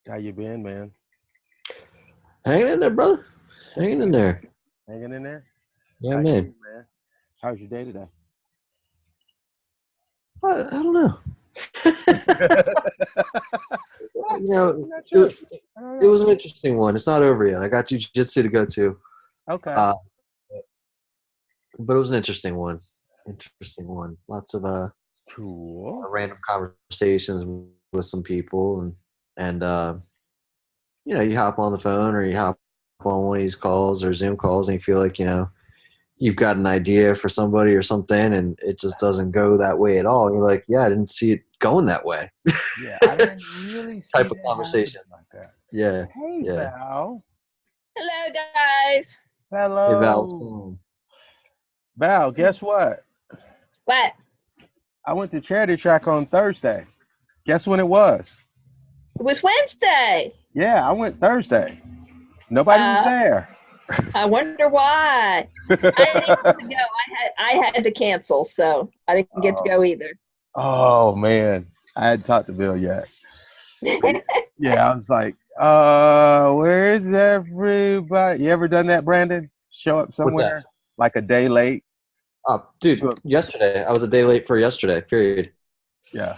How you been, man? Hanging in there, brother. Hanging in there. Hanging in there? Yeah, I hear man. you, man. How's your day today? I don't know. What? you know, I'm not sure. it, I don't it know. was an interesting one. It's not over yet. I got jujitsu to go to, Okay. uh, but it was an interesting one. Interesting one. Lots of Cool. random conversations with some people, and you hop on the phone or you hop on one of these calls or Zoom calls, and you feel like you've got an idea for somebody or something, and it just doesn't go that way at all. And you're like, yeah, I didn't see it going that way. Yeah, I didn't really see Type of that happening conversation. like that. Yeah, Hey, yeah. Val. Hello, guys. Hey Val, what's Hello. going on? Val, guess what? What? I went to charity track on Thursday. Guess when it was? It was Wednesday. Yeah, I went Thursday. Nobody was Uh, there. I wonder why. I didn't get to go. I had to cancel, so I didn't get to oh, go either. oh, man. I hadn't talked to Bill yet. Yeah, I was like, where's everybody? You ever done that, Brandon? Show up What's that? somewhere like a day late Dude, to a, yesterday I was a day late for yesterday. Period. yeah,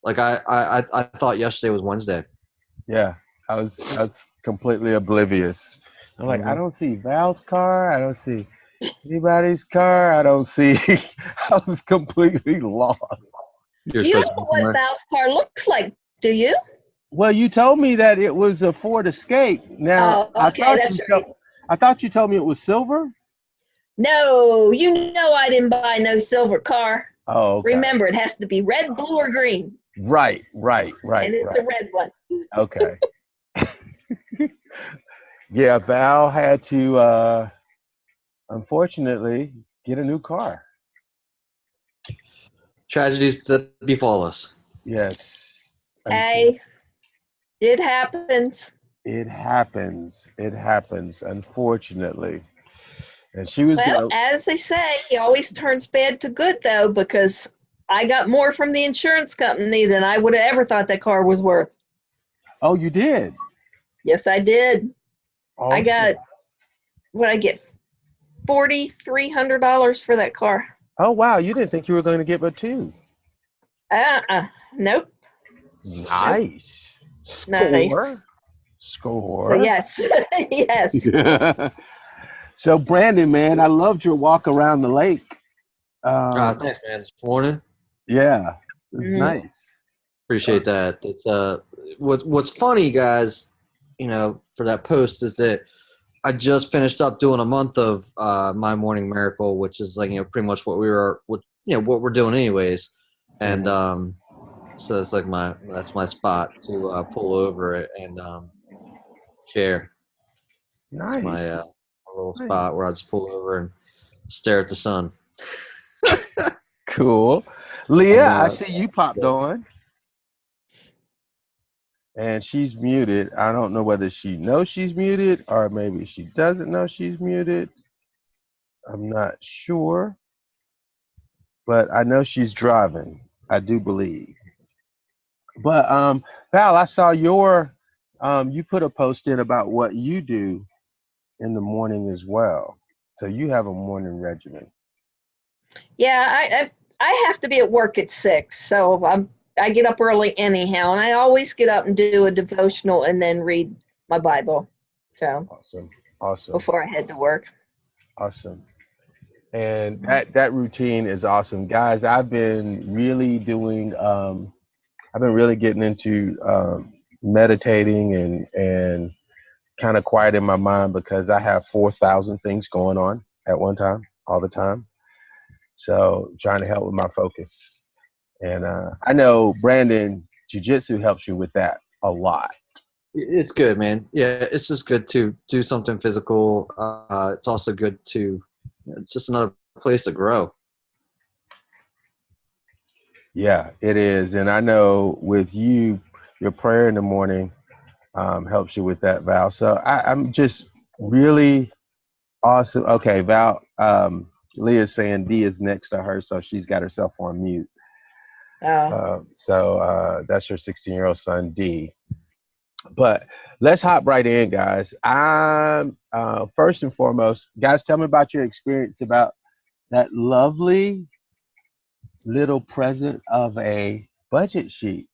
Like I thought yesterday was Wednesday. yeah. I was completely oblivious. I'm like, I Hmm. don't see Val's car. I don't see anybody's car. I don't see. I was completely lost. You're You supposed don't to know be what somewhere. Val's car looks like, do you? Well, you told me that it was a Ford Escape. Now, Oh, okay, that's right. I thought you told me it was silver. No, you know I didn't buy no silver car. Oh, okay. Remember, it has to be red, blue, or green, Right, right, and right, it's a right. red one. Okay. Yeah, Val had to unfortunately get a new car. Tragedies that befall us. Yes. Unfortunately. Hey, it happens. It happens. It happens, unfortunately. And she was Well, gonna as they say, he always turns bad to good, though, because I got more from the insurance company than I would have ever thought that car was worth. Oh, you did. Yes, I did. I Awesome. got what I get $4,300 for that car. Oh wow, you didn't think you were going to get but two. Nope, nope, Nice. nice. Score. So Score. yes, yes. So Brandon, man, I loved your walk around the lake. Um, Thanks, man. This morning. yeah, it's Hmm. nice. Appreciate that. It's what's funny, guys, for that post is that I just finished up doing a month of my morning miracle, which is like pretty much what we're doing anyways, and Mhm. so it's like that's my spot to pull over it and share. It's Nice. my little Nice. spot where I just pull over and stare at the sun. Cool. And Leah, I see you popped yeah. on and she's muted. I don't know whether she knows she's muted or maybe she doesn't know she's muted. I'm not sure, but I know she's driving. I do believe. But Val, I saw you put a post in about what you do in the morning as well. So you have a morning regimen. Yeah, I have to be at work at 6, so I get up early anyhow, and I always get up and do a devotional and then read my Bible. So Awesome. Awesome. before I head to work. Awesome. And that routine is awesome. Guys, I've been really getting into meditating and kind of quieting my mind because I have 4,000 things going on at one time, all the time. So trying to help with my focus. And I know Brandon, Jiu-Jitsu helps you with that a lot. It's good, man. Yeah, it's just good to do something physical. It's also good to it's just another place to grow. Yeah, it is. And I know with you, your prayer in the morning helps you with that, Val. So I'm just really awesome. Okay, Val, Leah's saying D is next to her, so she's got herself on mute. Uh, So that's her 16-year-old son, D. But let's hop right in, guys. I'm first and foremost, guys. Tell me about your experience about that lovely little present of a budget sheet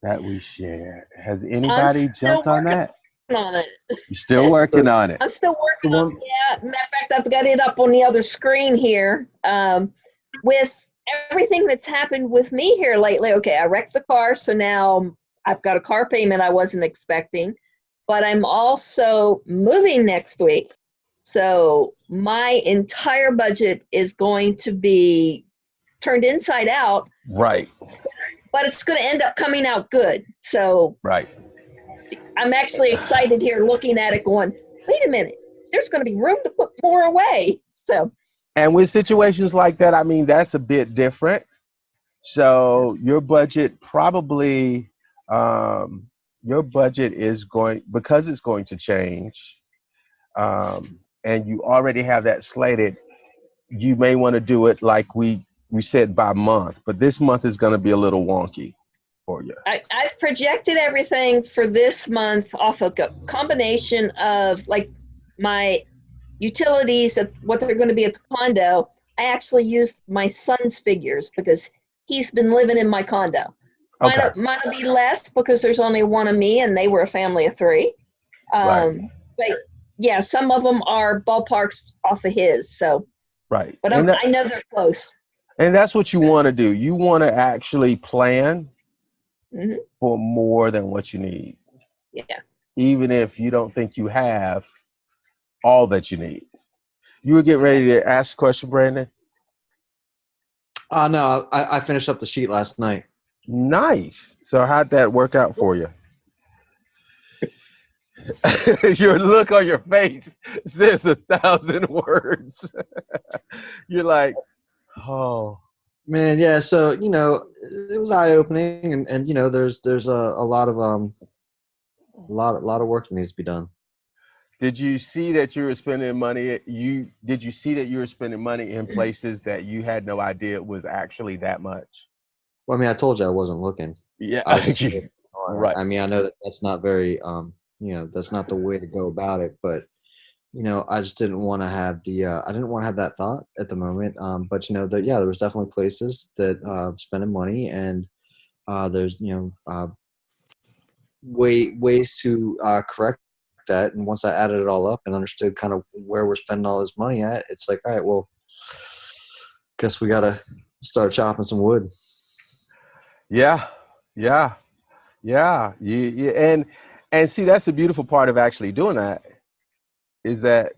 that we shared. Has I'm anybody still jumped on working that? on it. You're still working on it. I'm still The working on one, it. Yeah, matter of fact, I've got it up on the other screen here. With everything that's happened with me here lately, okay, I wrecked the car, so now I've got a car payment I wasn't expecting, but I'm also moving next week. So my entire budget is going to be turned inside out, Right, but it's going to end up coming out good. So right. I'm actually excited here looking at it going, wait a minute, there's going to be room to put more away. So, And with situations like that, I mean, that's a bit different. So your budget probably, your budget is going, because it's going to change, and you already have that slated, you may want to do it like we said by month, but this month is going to be a little wonky for you. I've projected everything for this month off of a combination of like my utilities, at what they're going to be at the condo. I actually used my son's figures because he's been living in my condo. Okay, Might be less because there's only one of me and they were a family of three. right, But yeah, some of them are ballparks off of his. So, right. but I know they're close. And that's what you want to do. You want to actually plan Hmm. for more than what you need, Yeah. even if you don't think you have all that you need. You were getting ready to ask a question, Brandon? no, I finished up the sheet last night. Nice. So how'd that work out for you? Your look on your face says 1,000 words. You're like, oh, Man, yeah. So it was eye opening, and there's a lot of a lot of work that needs to be done. did you see that you were spending money? Did you see that you were spending money in places that you had no idea it was actually that much? Well, I mean, I told you I wasn't looking. Yeah, I was just right. I mean, I know that that's not very that's not the way to go about it, but I just didn't want to have I didn't want to have that thought at the moment. But there was definitely places that spending money, and there's ways to correct that. And once I added it all up and understood kind of where we're spending all this money at, it's like, all right, well, guess we gotta start chopping some wood. Yeah, yeah, yeah. And see, that's the beautiful part of actually doing that is that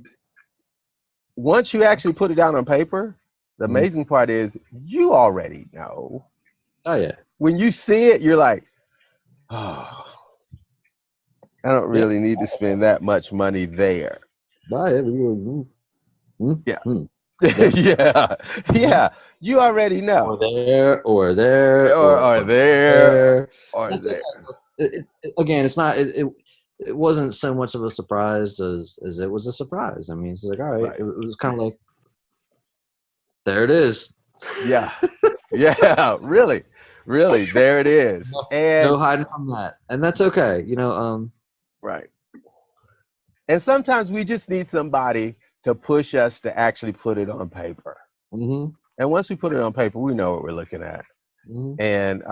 once you actually put it down on paper, the Mhm. amazing part is you already know. Oh yeah, When you see it, you're like, oh, I don't yeah, really need to spend that much money there. oh, yeah. Mm, mm, Yeah. mm. Yeah. Yeah. You already Or know. there, or there, Or or there, there. or That's okay. there. Again, it's not. It wasn't so much of a surprise as it was a surprise. I mean, it's like, all right, Right. it was kind of like, there it is. Yeah. Yeah. Really. Really. There it is. No And hiding from that, and that's okay. right. And sometimes we just need somebody to push us to actually put it on paper. hmm And once we put it on paper, we know what we're looking at. hmm And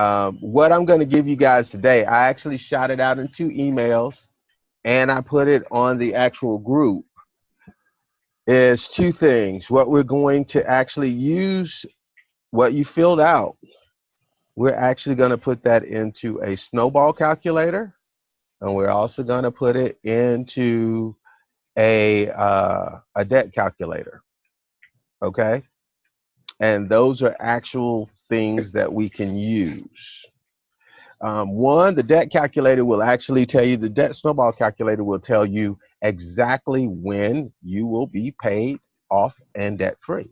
what I'm going to give you guys today, I actually shot it out in 2 emails and I put it on the actual group, is 2 things. What we're going to actually use, what you filled out, we're actually going to put that into a snowball calculator. And we're also going to put it into a debt calculator. Okay. And those are actual things that we can use. One, the debt calculator will actually tell you, the debt snowball calculator will tell you exactly when you will be paid off and debt free.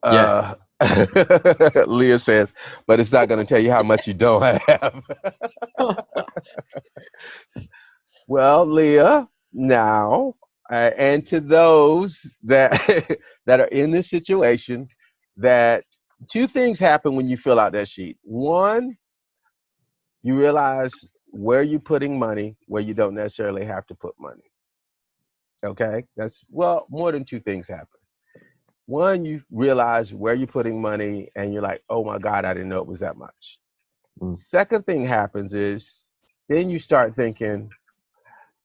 Yeah. Leah says, but it's not going to tell you how much you don't have. Well, Leah, now, and to those that that are in this situation, that 2 things happen when you fill out that sheet. One, you realize where you're putting money where you don't necessarily have to put money. Okay? That's, well, more than two things happen. One, you realize where you're putting money and you're like, oh my God, I didn't know it was that much. Mm. Second thing happens is then you start thinking,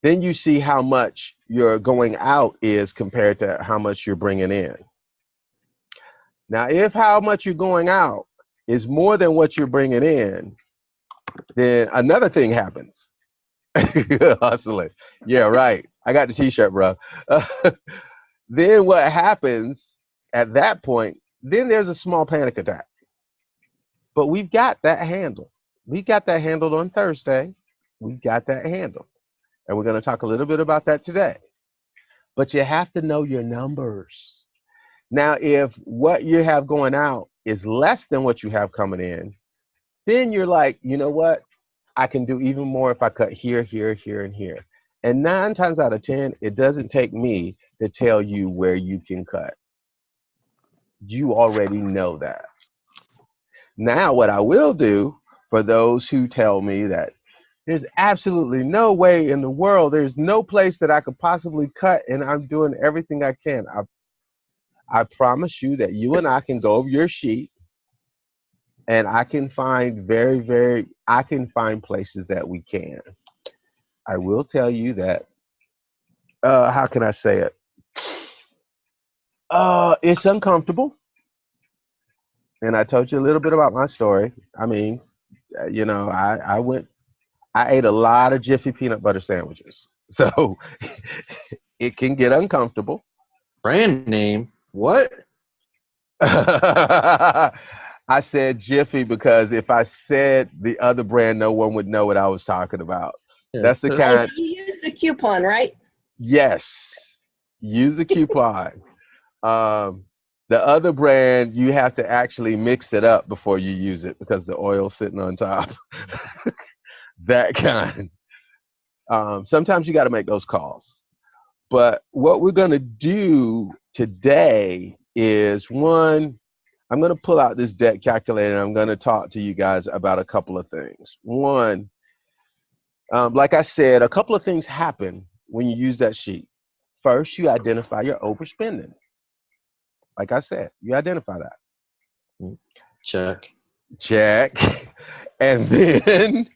then you see how much your going out is compared to how much you're bringing in. Now, if how much you're going out is more than what you're bringing in, then another thing happens. Hustling. Yeah, right. I got the t-shirt, bro. Then what happens at that point, then there's a small panic attack. But we've got that handled. We got that handled on Thursday. We got that handled. And we're going to talk a little bit about that today. But you have to know your numbers. Now, if what you have going out is less than what you have coming in, then you're like, you know what? I can do even more if I cut here, here, here, and here. And 9 times out of 10, it doesn't take me to tell you where you can cut. You already know that. Now, what I will do for those who tell me that there's absolutely no way in the world, there's no place that I could possibly cut, and I'm doing everything I can. I promise you that you and I can go over your sheet, and I can find I can find places that we can. I will tell you that, how can I say it? It's uncomfortable. And I told you a little bit about my story. I mean, I ate a lot of Jiffy peanut butter sandwiches. So it can get uncomfortable. Brand name? What? I said Jiffy because if I said the other brand, no one would know what I was talking about. Yeah. That's the Oh, kind. you used the coupon, right? Yes, use a coupon. The other brand, you have to actually mix it up before you use it because the oil's sitting on top. That kind. Sometimes you got to make those calls. But what we're going to do today is, one, I'm going to pull out this debt calculator and I'm going to talk to you guys about a couple of things. One, like I said, a couple of things happen when you use that sheet. First, you identify your overspending. Like I said, you identify that. Check. Check. And then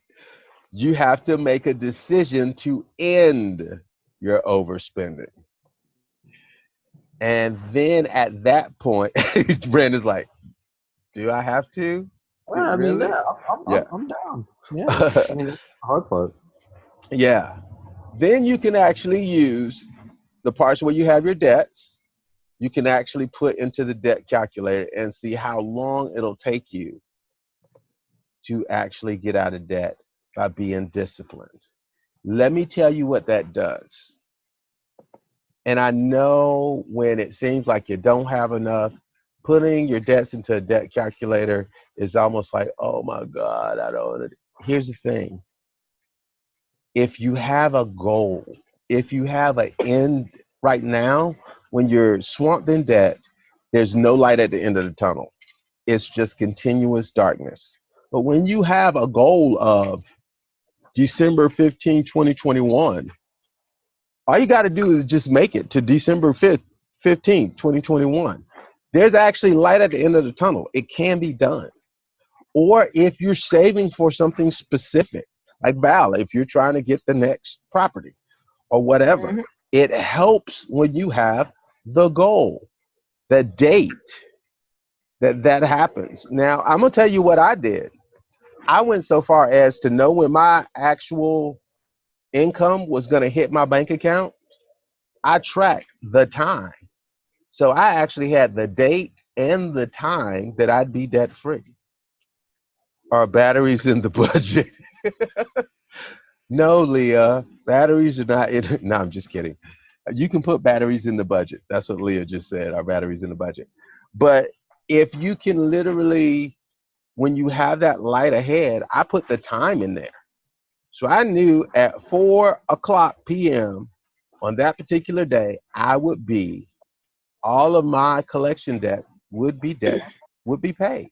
you have to make a decision to end your overspending. And then at that point, Brandon's like, do I have to? Well, I mean, Really? yeah, Yeah. I'm down. Yeah. I mean, that's the hard part. Yeah. Then you can actually use the parts where you have your debts. You can actually put into the debt calculator and see how long it'll take you to actually get out of debt by being disciplined. Let me tell you what that does. And I know when it seems like you don't have enough, putting your debts into a debt calculator is almost like, oh my God, I don't. Here's the thing. If you have a goal, if you have an end right now, when you're swamped in debt, there's no light at the end of the tunnel. It's just continuous darkness. But when you have a goal of December 15, 2021, all you got to do is just make it to December 5th, 15th, 2021. There's actually light at the end of the tunnel. It can be done. Or if you're saving for something specific, like Val, if you're trying to get the next property or whatever, Mm-hmm. it helps when you have the goal, the date that happens. Now, I'm going to tell you what I did. I went so far as to know when my actual income was going to hit my bank account. I tracked the time. So I actually had the date and the time that I'd be debt free. Are batteries in the budget? No, Leah, batteries are not in. No, I'm just kidding. You can put batteries in the budget. That's what Leah just said. Are batteries in the budget? But if you can literally, when you have that light ahead, I put the time in there. So I knew at 4 o'clock p.m. on that particular day, I would be, all of my collection debt would be paid.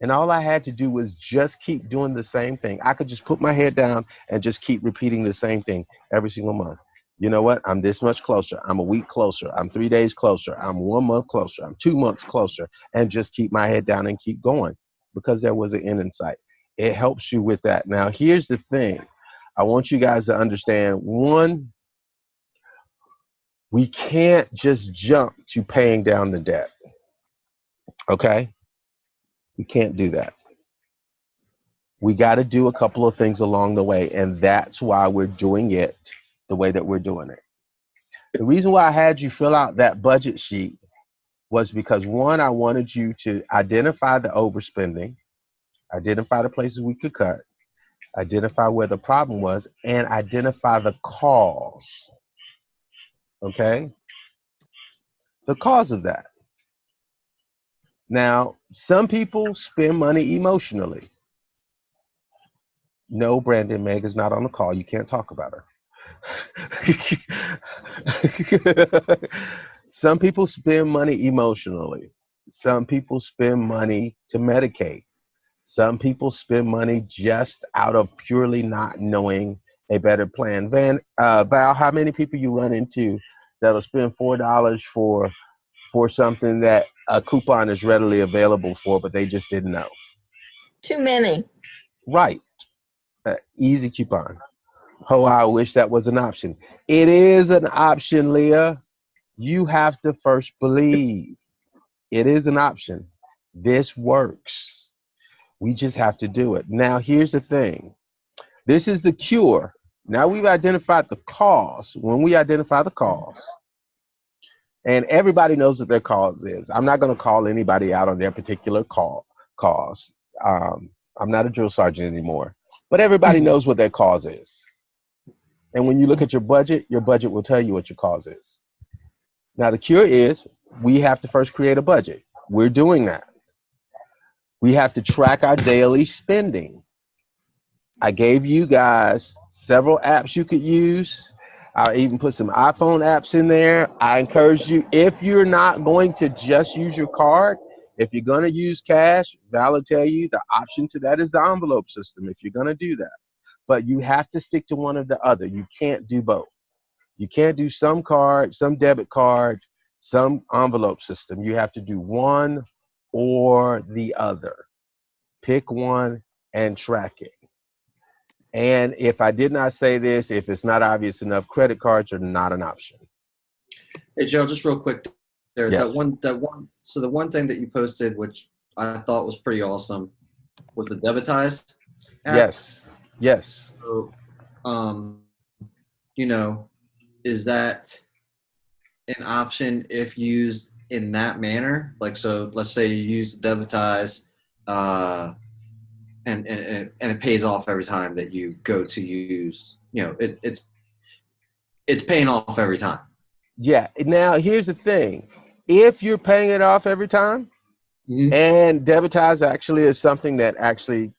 And all I had to do was just keep doing the same thing. I could just put my head down and just keep repeating the same thing every single month. You know what? I'm this much closer. I'm a week closer. I'm 3 days closer. I'm 1 month closer. I'm 2 months closer. And just keep my head down and keep going because there was an end in sight. It helps you with that. Now, here's the thing. I want you guys to understand one, we can't just jump to paying down the debt. Okay? We can't do that. We got to do a couple of things along the way, and that's why we're doing it the way that we're doing it. The reason why I had you fill out that budget sheet was because one, I wanted you to identify the overspending, identify the places we could cut, identify where the problem was, and identify the cause. Okay? The cause of that. Now, some people spend money emotionally. No, Brandon, Meg is not on the call. You can't talk about her. Some people spend money emotionally. Some people spend money to medicate. Some people spend money just out of purely not knowing a better plan. Val, how many people you run into that'll spend $4 for something that a coupon is readily available for, but they just didn't know? Too many. Right, easy coupon. Oh, I wish that was an option. It is an option, Leah. You have to first believe. It is an option. This works. We just have to do it. Now, here's the thing. This is the cure. Now we've identified the cause. When we identify the cause, and everybody knows what their cause is. I'm not going to call anybody out on their particular cause. I'm not a drill sergeant anymore, but everybody knows what their cause is. And when you look at your budget will tell you what your cause is. Now, the cure is we have to first create a budget. We're doing that. We have to track our daily spending. I gave you guys several apps you could use. I even put some iPhone apps in there. I encourage you, if you're not going to just use your card, if you're going to use cash, Val will tell you the option to that is the envelope system if you're going to do that. But you have to stick to one or the other. You can't do both. You can't do some card, some debit card, some envelope system. You have to do one or the other. Pick one and track it. And if I did not say this, if it's not obvious enough, credit cards are not an option. Hey Joe, just real quick there. Yes. So the one thing that you posted, which I thought was pretty awesome, was the Debitize app. Yes. Yes. So, you know, is that an option if used in that manner? Like, so let's say you use Debitize, and it pays off every time that you go to use. You know, it's paying off every time. Yeah. Now here's the thing: if you're paying it off every time, and Debitize actually is something that actually,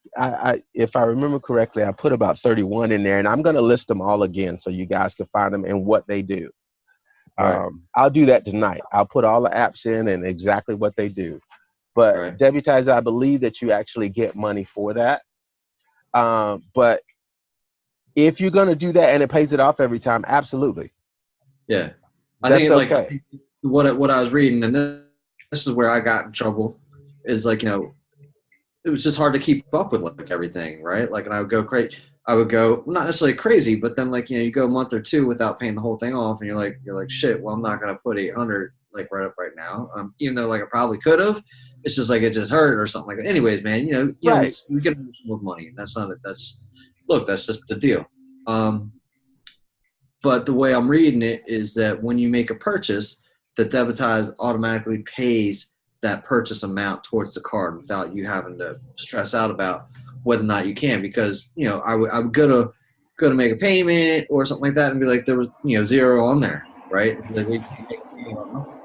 if I remember correctly, I put about 31 in there, and I'm going to list them all again so you guys can find them and what they do. Right. I'll do that tonight. I'll put all the apps in and exactly what they do. But Right. Debitize, I believe that you actually get money for that. But if you're going to do that and it pays it off every time, absolutely. Yeah. That's I think okay. I think what I was reading, and this is where I got in trouble, is like, you know, it was just hard to keep up with like everything, right? Like, and I would go crazy. I would go not necessarily crazy, but then like, you know, you go a month or two without paying the whole thing off, and you're like shit. Well, I'm not gonna put 800 like right up right now. Even though like I probably could have. It's just like it just hurt or something like that. Anyways, man, Right. we get emotional with money. That's not it. That's just the deal. But the way I'm reading it is that when you make a purchase, the Debitize automatically pays that purchase amount towards the card without you having to stress out about whether or not you can. Because, you know, I would go to make a payment or something like that and be like, there was, you know, zero on there, right? Like, we can't make a payment on nothing.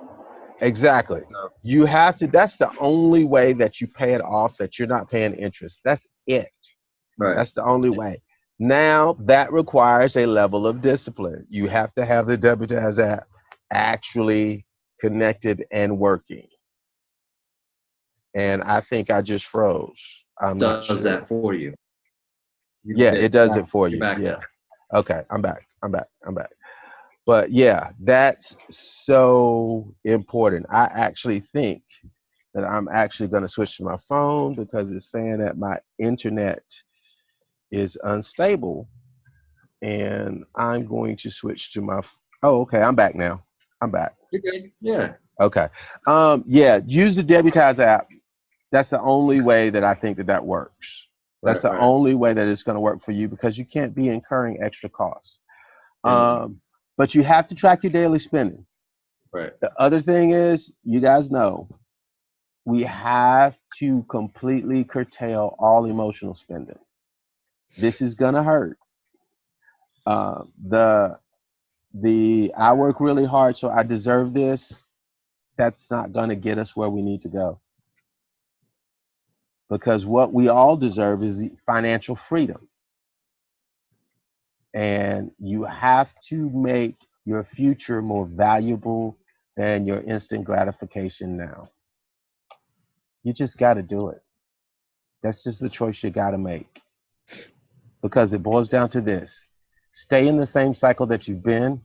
Exactly. So, You have to, that's the only way that you pay it off, that you're not paying interest. That's it. right. That's the only way. Now, that requires a level of discipline. You have to have the Debitize app actually connected and working. and I think I just froze. I'm not Does sure. that for you. Yeah, it does it for You're you. back Yeah. now. Okay, I'm back. I'm back. I'm back. But yeah, that's so important. I actually think that I'm actually going to switch to my phone because it's saying that my internet is unstable, and I'm going to switch to my. Oh, okay, I'm back now. I'm back. You're good. Yeah. Okay. Yeah, use the Debutage app. That's the only way that I think that that works. That's Right. the Right. only way that it's going to work for you because you can't be incurring extra costs. Yeah. But you have to track your daily spending. Right. The other thing is, you guys know, we have to completely curtail all emotional spending. This is gonna hurt. The I work really hard, so I deserve this. That's not gonna get us where we need to go. Because what we all deserve is the financial freedom. And you have to make your future more valuable than your instant gratification now. You just got to do it. That's just the choice you got to make because it boils down to this: stay in the same cycle that you've been,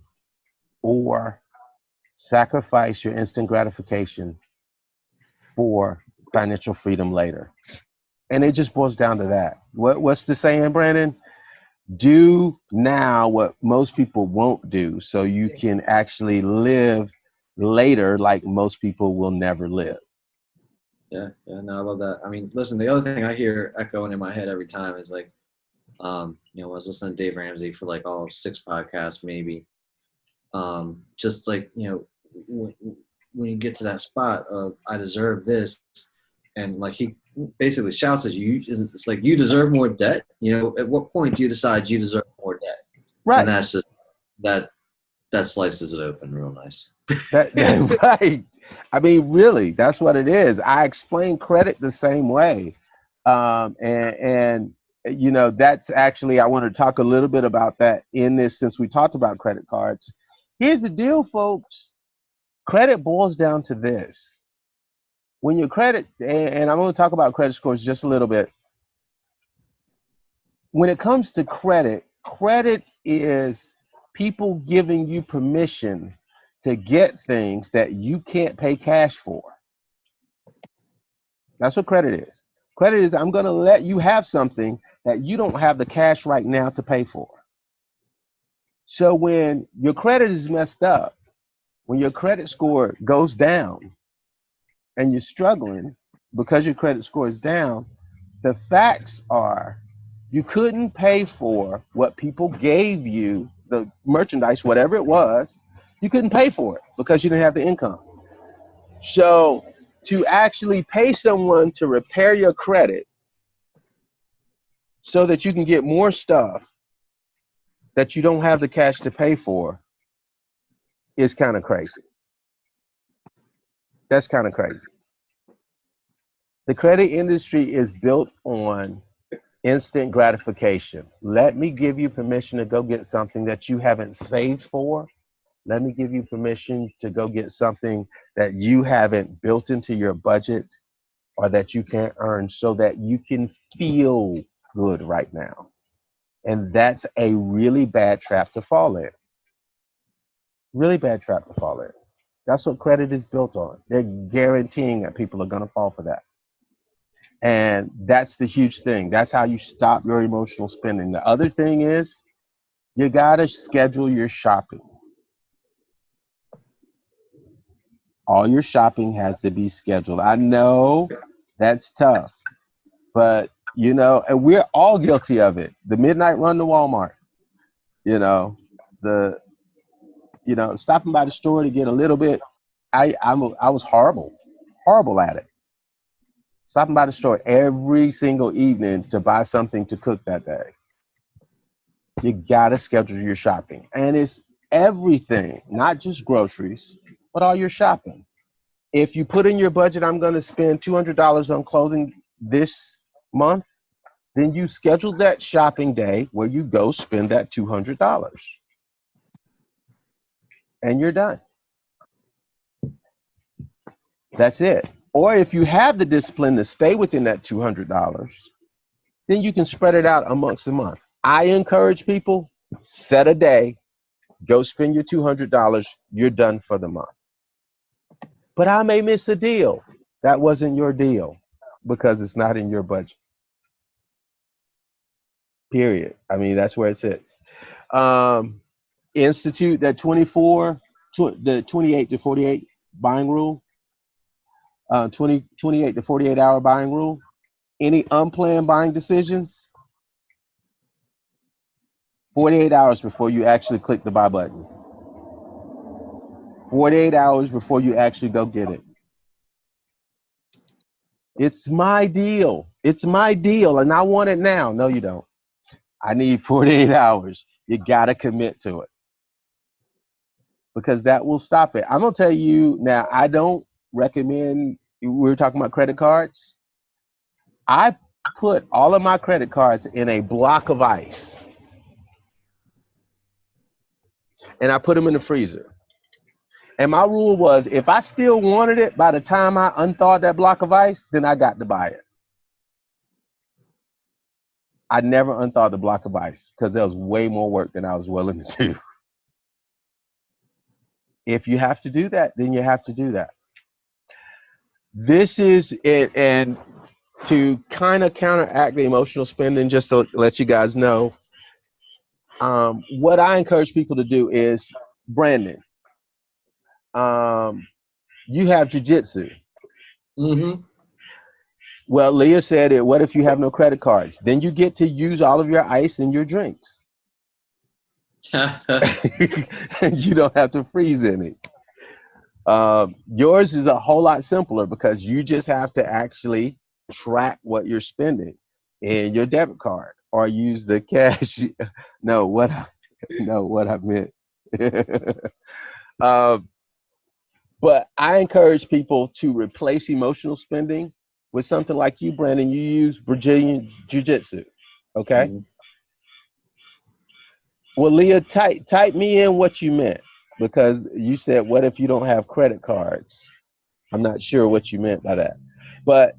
or sacrifice your instant gratification for financial freedom later. And it just boils down to that. What's the saying, Brandon? Do now what most people won't do so you can actually live later like most people will never live. Yeah. Yeah. No, I love that. I mean, listen, the other thing I hear echoing in my head every time is like, I was listening to Dave Ramsey for like all 6 podcasts, maybe. Just like, when you get to that spot of I deserve this, and like he basically shouts at you, it's like you deserve more debt. At what point do you decide you deserve more debt? And Right. that's just that slices it open real nice. That right. I mean, really, that's what it is. I explain credit the same way, and that's actually I want to talk a little bit about that in this since we talked about credit cards. Here's the deal, folks. Credit boils down to this: when your credit, and I'm going to talk about credit scores just a little bit. When it comes to credit, credit is people giving you permission to get things that you can't pay cash for. That's what credit is. Credit is I'm going to let you have something that you don't have the cash right now to pay for. So when your credit is messed up, when your credit score goes down and you're struggling because your credit score is down, the facts are you couldn't pay for what people gave you, the merchandise, whatever it was, you couldn't pay for it because you didn't have the income. So to actually pay someone to repair your credit so that you can get more stuff that you don't have the cash to pay for is kind of crazy. That's kind of crazy. The credit industry is built on instant gratification. Let me give you permission to go get something that you haven't saved for. Let me give you permission to go get something that you haven't built into your budget or that you can't earn so that you can feel good right now. And that's a really bad trap to fall in. Really bad trap to fall in. That's what credit is built on. They're guaranteeing that people are going to fall for that. And that's the huge thing. That's how you stop your emotional spending. The other thing is you got to schedule your shopping. All your shopping has to be scheduled. I know that's tough, but and we're all guilty of it. The midnight run to Walmart, you know, the stopping by the store to get a little bit. I was horrible at it. Stopping by the store every single evening to buy something to cook that day. You gotta schedule your shopping, and it's everything, not just groceries, but all your shopping. If you put in your budget, I'm going to spend $200 on clothing this month, then you schedule that shopping day where you go spend that $200, and you're done. That's it. Or if you have the discipline to stay within that $200, then you can spread it out amongst the month. I encourage people, set a day, go spend your $200, you're done for the month. But I may miss a deal. That wasn't your deal because it's not in your budget. Period. I mean, that's where it sits. Um, Institute that the 28 to 48 buying rule, 28 to 48-hour buying rule. Any unplanned buying decisions, 48 hours before you actually click the buy button. 48 hours before you actually go get it. It's my deal. It's my deal, and I want it now. No, you don't. I need 48 hours. You got to commit to it because that will stop it. I'm going to tell you now, I don't recommend, we were talking about credit cards. I put all of my credit cards in a block of ice, and I put them in the freezer. And my rule was, if I still wanted it by the time I unthawed that block of ice, then I got to buy it. I never unthawed the block of ice because there was way more work than I was willing to do. If you have to do that, then you have to do that. This is it. And to kind of counteract the emotional spending, just to let you guys know, what I encourage people to do is, Brandon, you have jujitsu. Mm-hmm. Well, Leah said it. What if you have no credit cards? Then you get to use all of your ice in your drinks. You don't have to freeze any. Yours is a whole lot simpler because you just have to actually track what you're spending in your debit card or use the cash. No, what I meant. But I encourage people to replace emotional spending with something like you, Brandon. You use Brazilian Jiu-Jitsu, okay? Mm-hmm. Well, Leah, type me in what you meant because you said, what if you don't have credit cards? I'm not sure what you meant by that. But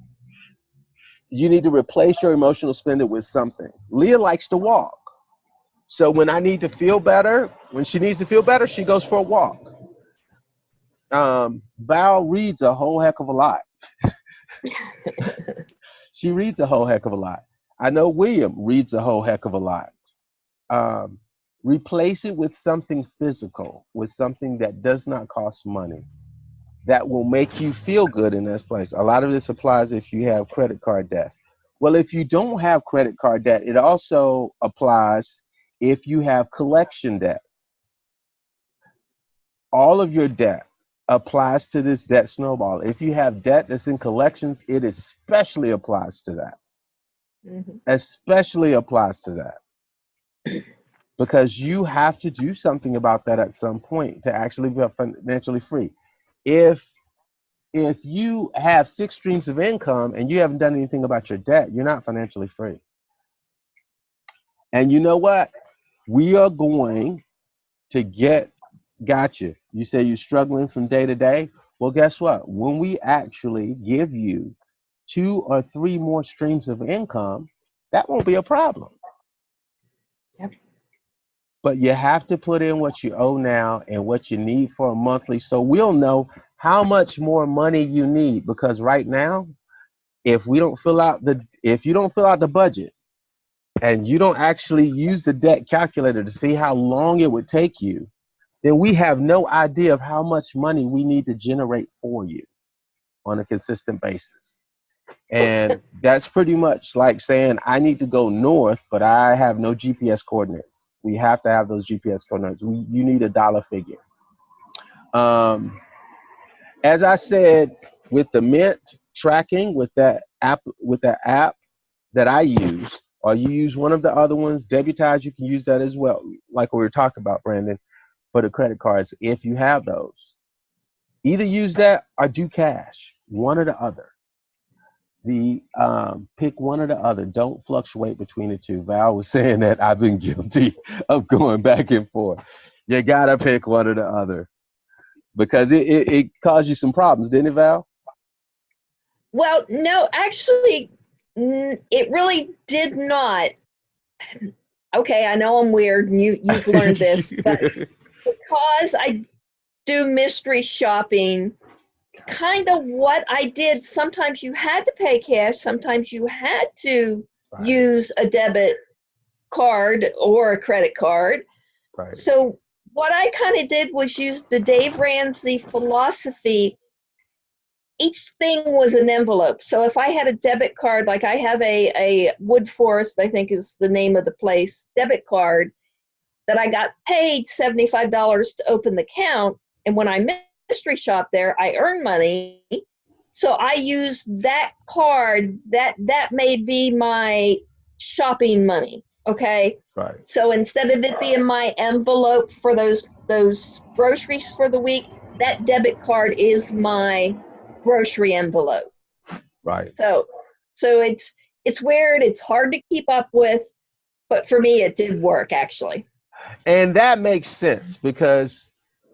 you need to replace your emotional spending with something. Leah likes to walk. So when I need to feel better, when she needs to feel better, she goes for a walk. Val reads a whole heck of a lot. She reads a whole heck of a lot. I know William reads a whole heck of a lot. Replace it with something physical, with something that does not cost money, that will make you feel good in this place. A lot of this applies if you have credit card debt. Well, if you don't have credit card debt, it also applies if you have collection debt. All of your debt applies to this debt snowball. If you have debt that's in collections, it especially applies to that. Mm-hmm. Especially applies to that. Because you have to do something about that at some point to actually be financially free. If you have 6 streams of income and you haven't done anything about your debt, you're not financially free. And you know what? We are going to gotcha. You say you're struggling from day to day. Well, guess what? When we actually give you 2 or 3 more streams of income, that won't be a problem. Yep. But you have to put in what you owe now and what you need for a monthly, so we'll know how much more money you need. Because right now, if you don't fill out the budget and you don't actually use the debt calculator to see how long it would take you, then we have no idea of how much money we need to generate for you on a consistent basis. And that's pretty much like saying I need to go north, but I have no GPS coordinates. We have to have those GPS coordinates. You need a dollar figure. As I said, with the Mint tracking, with that app that I use, or you use one of the other ones, Debutize, you can use that as well, like we were talking about, Brandon, for the credit cards. If you have those, either use that or do cash, one or the other. Pick one or the other. Don't fluctuate between the two. Val was saying that I've been guilty of going back and forth. You gotta pick one or the other because it caused you some problems, didn't it, Val? Well, no, actually, it really did not. Okay, I know I'm weird, and you've learned this, but because I do mystery shopping, kind of what I did, sometimes you had to pay cash, sometimes you had to Right, use a debit card or a credit card. right, So what I kind of did was use the Dave Ramsey philosophy. Each thing was an envelope. So if I had a debit card, like I have a Wood Forest, I think is the name of the place, debit card, that I got paid $75 to open the account. And when I mystery shop there, I earn money. So I use that card, that may be my shopping money. Okay. right, So instead of it being my envelope for those groceries for the week, that debit card is my grocery envelope. right. So it's weird, it's hard to keep up with, but for me it did work actually. And that makes sense because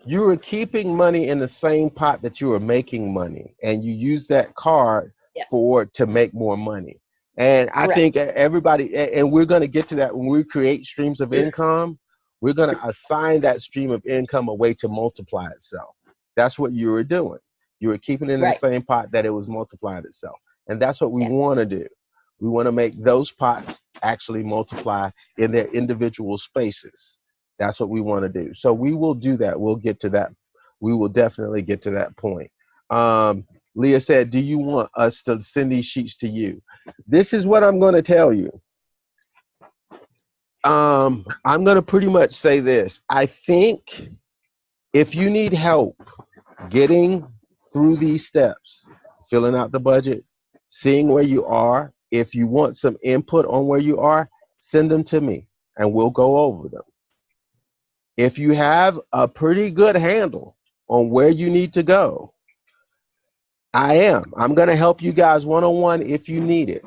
you were keeping money in the same pot that you were making money, and you use that card Yeah. for to make more money. And I Correct. think everybody, and we're going to get to that when we create streams of income, we're going to assign that stream of income a way to multiply itself. That's what you were doing. You were keeping it in the Right. same pot that it was multiplied itself. And that's what we Yeah. want to do. We want to make those pots actually multiply in their individual spaces. That's what we want to do. So we will do that. We'll get to that. We will definitely get to that point. Leah said, do you want us to send these sheets to you? This is what I'm going to tell you. I'm going to pretty much say this. I think if you need help getting through these steps, filling out the budget, seeing where you are, if you want some input on where you are, send them to me and we'll go over them. If you have a pretty good handle on where you need to go, I'm going to help you guys one-on-one if you need it.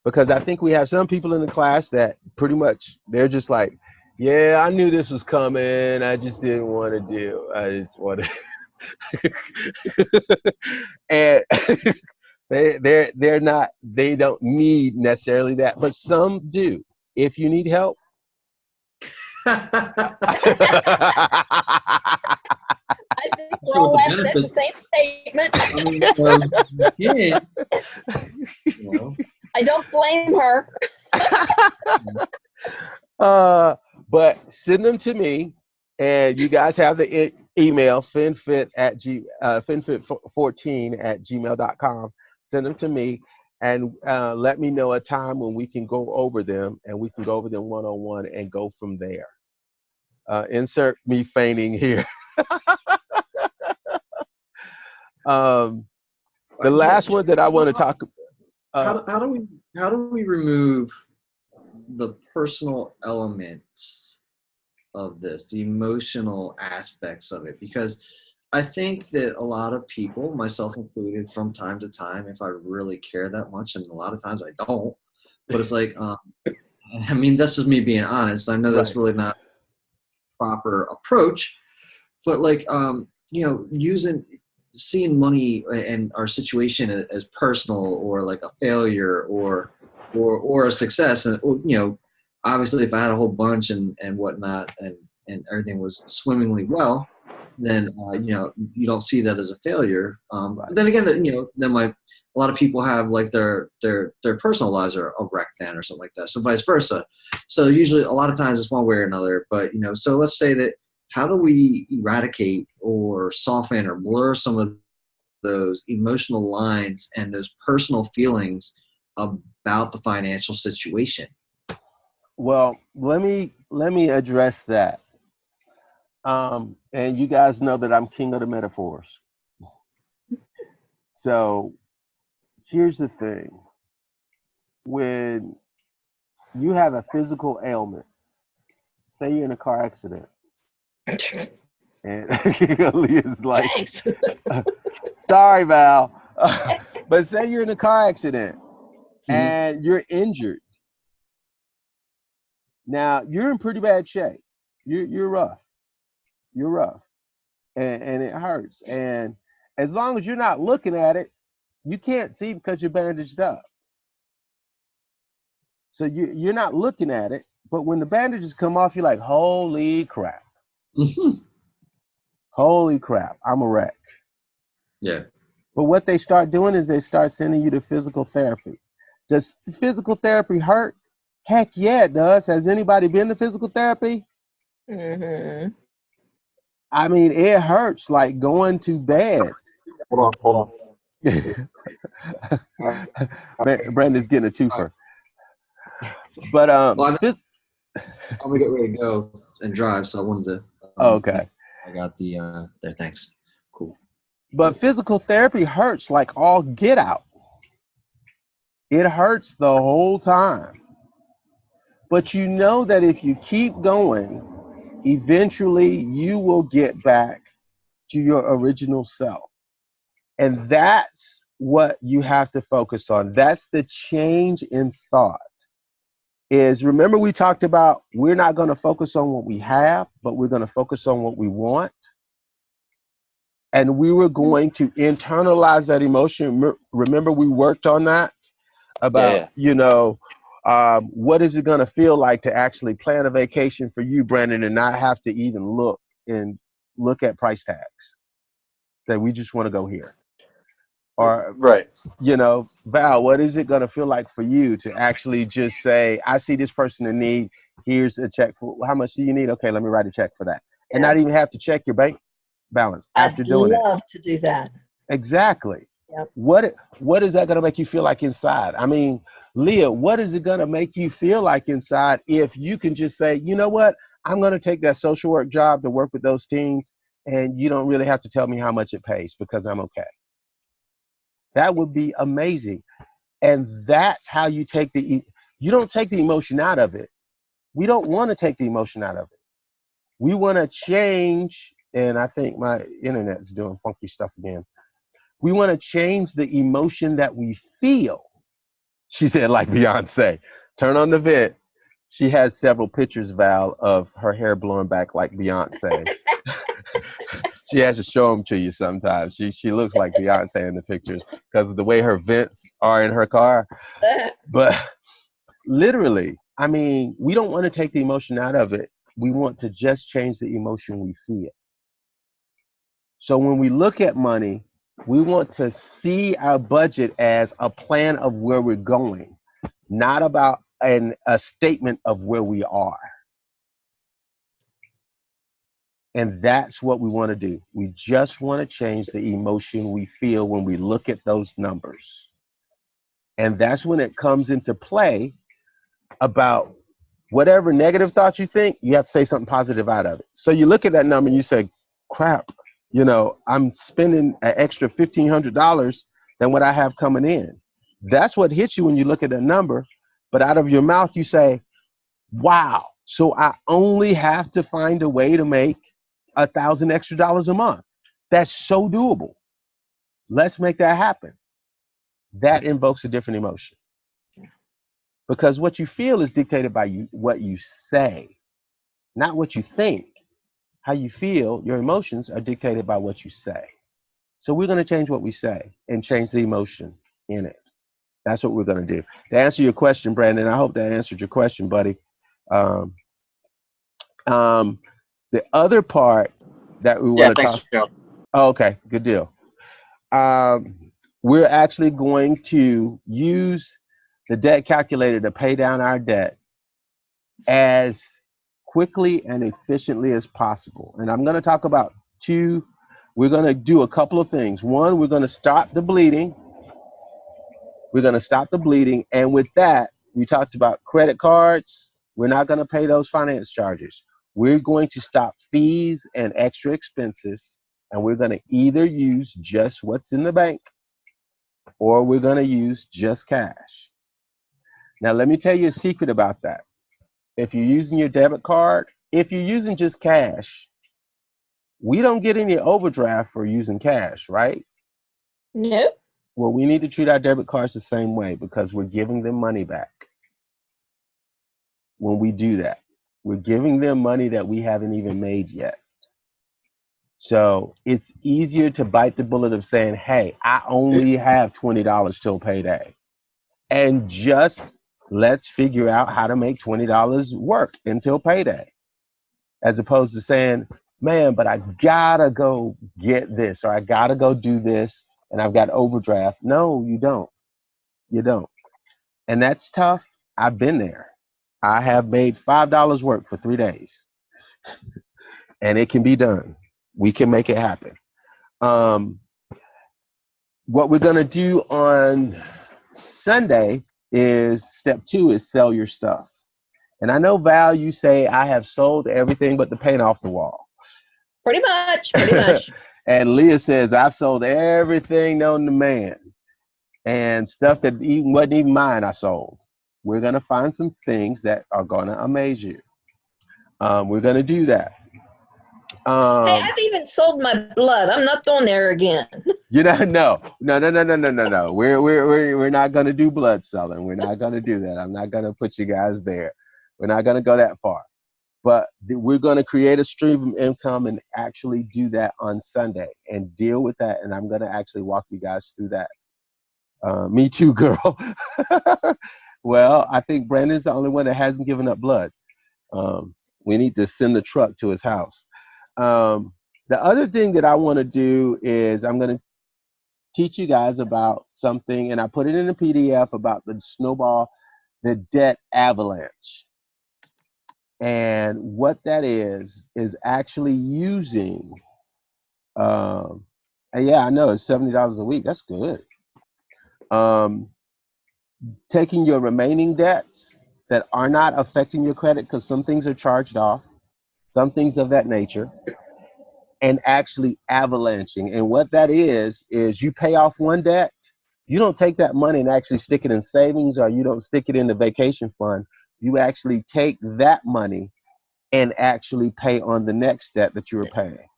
Because I think we have some people in the class that pretty much, they're just like, yeah, I knew this was coming. I just didn't want to do. I just wanted. And they're not, they don't need necessarily that, but some do. If you need help. I think we're all laughing at the same statement. Yeah. You know. I don't blame her. But send them to me, and you guys have the email finfit14@gmail.com. Send them to me, and let me know a time when we can go over them, and we can go over them one-on-one and go from there. Insert me feigning here. The last one that I want to talk about. How do we remove the personal elements of this, the emotional aspects of it? Because I think that a lot of people, myself included, from time to time, if I really care that much, and a lot of times I don't, but it's like, I mean, that's just me being honest. I know that's Right. really not proper approach, but like, seeing money and our situation as personal, or like a failure, or a success. And obviously if I had a whole bunch and whatnot, and everything was swimmingly well, then you don't see that as a failure. But then again, a lot of people have like their personal lives are a wreck then, or something like that. So vice versa. So usually a lot of times it's one way or another. But so let's say that, how do we eradicate or soften or blur some of those emotional lines and those personal feelings about the financial situation? Well, let me address that. And you guys know that I'm king of the metaphors. So here's the thing. When you have a physical ailment, say you're in a car accident, and Leah's like, Thanks. sorry, Val. But say you're in a car accident Mhm. and you're injured. Now, you're in pretty bad shape. You're rough. You're rough. And it hurts. And as long as you're not looking at it, You can't see because you're bandaged up. So you're not looking at it. But when the bandages come off, you're like, holy crap. Holy crap, I'm a wreck. Yeah. But what they start doing is they start sending you to physical therapy. Does physical therapy hurt? Heck yeah, it does. Has anybody been to physical therapy? Mm-hmm. I mean, it hurts like going to bed. Hold on. Brandon's getting a All right. twofer. But Well, I'm gonna get ready to go and drive, so I wanted to. okay. I got the there. Thanks. Cool. But physical therapy hurts like all get out. It hurts the whole time. But you know that if you keep going, eventually you will get back to your original self. And that's what you have to focus on. That's the change in thought. Is remember we talked about we're not going to focus on what we have, but we're going to focus on what we want. And we were going to internalize that emotion. Remember we worked on that about, what is it going to feel like to actually plan a vacation for you, Brandon, and not have to even look at price tags. That we just want to go here. Or, Right. Val, what is it going to feel like for you to actually just say, I see this person in need. Here's a check for how much do you need? Okay, let me write a check for that. And not even have to check your bank balance after I'd doing it. love to do that. Exactly. Yep. What is that going to make you feel like inside? I mean, Leah, what is it going to make you feel like inside if you can just say, you know what, I'm going to take that social work job to work with those teens, and you don't really have to tell me how much it pays because I'm okay. That would be amazing. And that's how you you don't take the emotion out of it. We don't want to take the emotion out of it. We want to change, and I think my internet's doing funky stuff again. We want to change the emotion that we feel. She said, like Beyonce, turn on the vid. She has several pictures, Val, of her hair blowing back like Beyonce. She has to show them to you sometimes. She looks like Beyonce in the pictures because of the way her vents are in her car. But literally, I mean, we don't want to take the emotion out of it. We want to just change the emotion we feel. So when we look at money, we want to see our budget as a plan of where we're going, not about a statement of where we are. And that's what we want to do. We just want to change the emotion we feel when we look at those numbers. And that's when it comes into play about whatever negative thoughts you think, you have to say something positive out of it. So you look at that number and you say, crap, I'm spending an extra $1,500 than what I have coming in. That's what hits you when you look at that number. But out of your mouth, you say, wow, so I only have to find a way to make $1,000 extra a month. That's so doable. Let's make that happen. That invokes a different emotion. Because what you feel is dictated by what you say, not what you think. How you feel, your emotions are dictated by what you say. So we're going to change what we say and change the emotion in it. That's what we're going to do. To answer your question, Brandon, I hope that answered your question, buddy. Um, the other part that we want to Thanks, talk. Joe. Oh, okay, good deal. We're actually going to use the debt calculator to pay down our debt as quickly and efficiently as possible. And I'm going to talk about two. We're going to do a couple of things. One, we're going to stop the bleeding. We're going to stop the bleeding. And with that, we talked about credit cards. We're not going to pay those finance charges. We're going to stop fees and extra expenses. And we're going to either use just what's in the bank or we're going to use just cash. Now, let me tell you a secret about that. If you're using your debit card, if you're using just cash, we don't get any overdraft for using cash, right? Nope. Well, we need to treat our debit cards the same way because we're giving them money back. When we do that, we're giving them money that we haven't even made yet. So it's easier to bite the bullet of saying, hey, I only have $20 till payday. And just let's figure out how to make $20 work until payday. As opposed to saying, man, but I gotta go get this or I gotta go do this and I've got overdraft. No, you don't. You don't. And that's tough. I've been there. I have made $5 work for 3 days and it can be done. We can make it happen. Um, what we're going to do on Sunday is step 2 is sell your stuff. And I know, Val, you say I have sold everything but the paint off the wall. Pretty much, pretty much. And Leah says I've sold everything known to man and stuff that even wasn't even mine I sold. We're going to find some things that are going to amaze you. We're going to do that. Hey, I've even sold my blood. I'm not going there again. You know, no. We're not going to do blood selling. We're not going to do that. I'm not going to put you guys there. We're not going to go that far. But we're going to create a stream of income and actually do that on Sunday and deal with that. And I'm going to actually walk you guys through that. Me too, girl. Well, I think Brandon's the only one that hasn't given up blood. We need to send the truck to his house. The other thing that I want to do is I'm going to teach you guys about something, and I put it in a PDF about the snowball, the debt avalanche. And what that is actually using, and yeah, I know it's $70 a week. That's good. Taking your remaining debts that are not affecting your credit, because some things are charged off, some things of that nature, and actually avalanching. And what that is you pay off one debt, you don't take that money and actually stick it in savings, or you don't stick it in the vacation fund. You actually take that money and actually pay on the next debt that you were paying.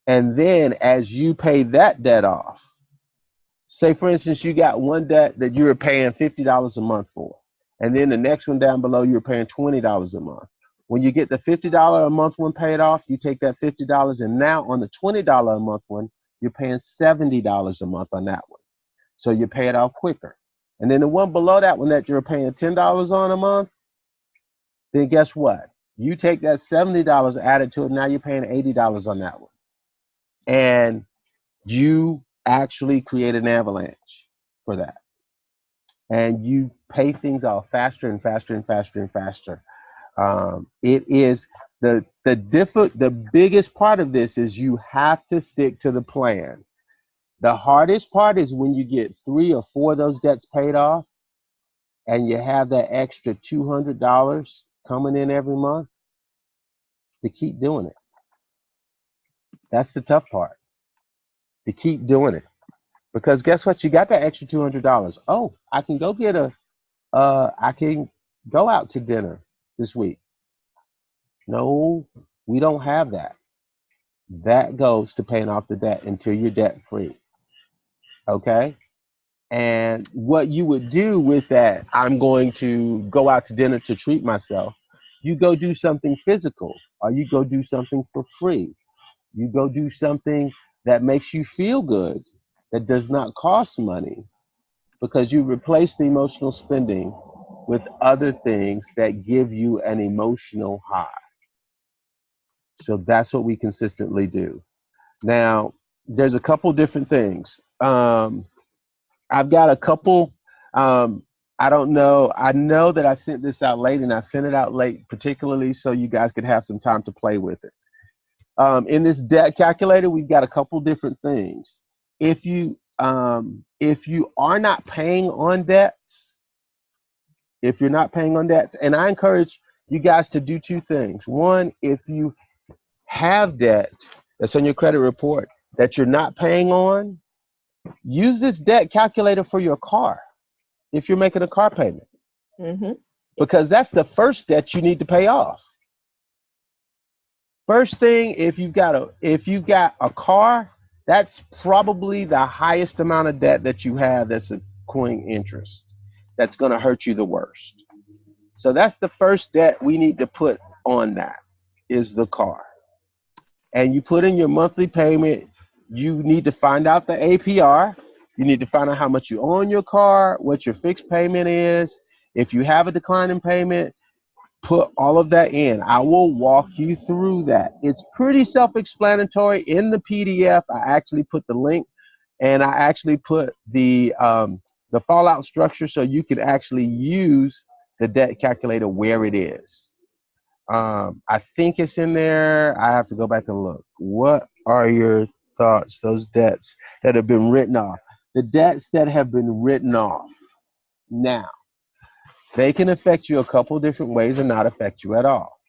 And then as you pay that debt off, say for instance, you got one debt that you were paying $50 a month for, and then the next one down below you're paying $20 a month. When you get the $50 a month one paid off, you take that $50, and now on the $20 a month one, you're paying $70 a month on that one. So you pay it off quicker. And then the one below that one that you're paying $10 on a month, then guess what? You take that $70 added to it, now you're paying $80 on that one. And you actually create an avalanche for that. And you pay things off faster and faster and faster and faster. It is the biggest part of this is you have to stick to the plan. The hardest part is when you get 3 or 4 of those debts paid off and you have that extra $200 coming in every month, to keep doing it. That's the tough part, to keep doing it. Because guess what? You got that extra $200. Oh, I can go get I can go out to dinner this week. No, we don't have that. That goes to paying off the debt until you're debt free. Okay? And what you would do with that, I'm going to go out to dinner to treat myself. You go do something physical, or you go do something for free. You go do something that makes you feel good, that does not cost money, because you replace the emotional spending with other things that give you an emotional high. So that's what we consistently do. Now, there's a couple different things. I've got a couple. I don't know. I know that I sent this out late, and I sent it out late particularly so you guys could have some time to play with it. In this debt calculator, we've got a couple different things. If you are not paying on debts, and I encourage you guys to do 2 things. One, if you have debt that's on your credit report that you're not paying on, use this debt calculator for your car if you're making a car payment. Mm-hmm. Because that's the first debt you need to pay off. First thing, if you've got a car, that's probably the highest amount of debt that you have that's accruing interest. That's going to hurt you the worst. So that's the first debt we need to put on, that is the car. and you put in your monthly payment, you need to find out the APR. You need to find out how much you owe on your car, what your fixed payment is. If you have a decline in payment, put all of that in. I will walk you through that. It's pretty self-explanatory in the PDF. I actually put the link, and I actually put the fallout structure so you can actually use the debt calculator where it is. I think it's in there. I have to go back and look. What are your thoughts? Those debts that have been written off. The debts that have been written off. Now, they can affect you a couple different ways and not affect you at all.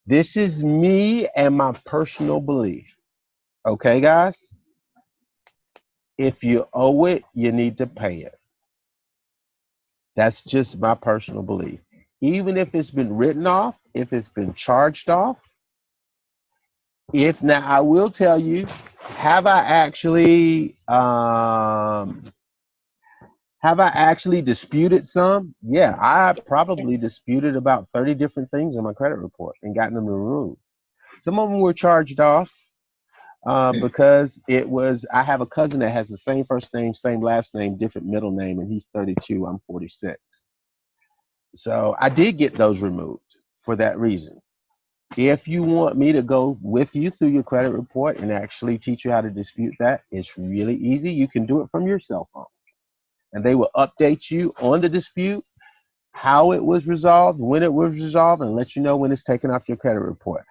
This is me and my personal belief. Okay, guys? If you owe it, you need to pay it. That's just my personal belief. Even if it's been written off, if it's been charged off, if now I will tell you, have I actually disputed some? Yeah, I probably disputed about 30 different things on my credit report and gotten them removed. Some of them were charged off because I have a cousin that has the same first name, same last name, different middle name, and he's 32, I'm 46. So I did get those removed for that reason. If you want me to go with you through your credit report and actually teach you how to dispute that, it's really easy. You can do it from your cell phone. And they will update you on the dispute, how it was resolved, when it was resolved, and let you know when it's taken off your credit report.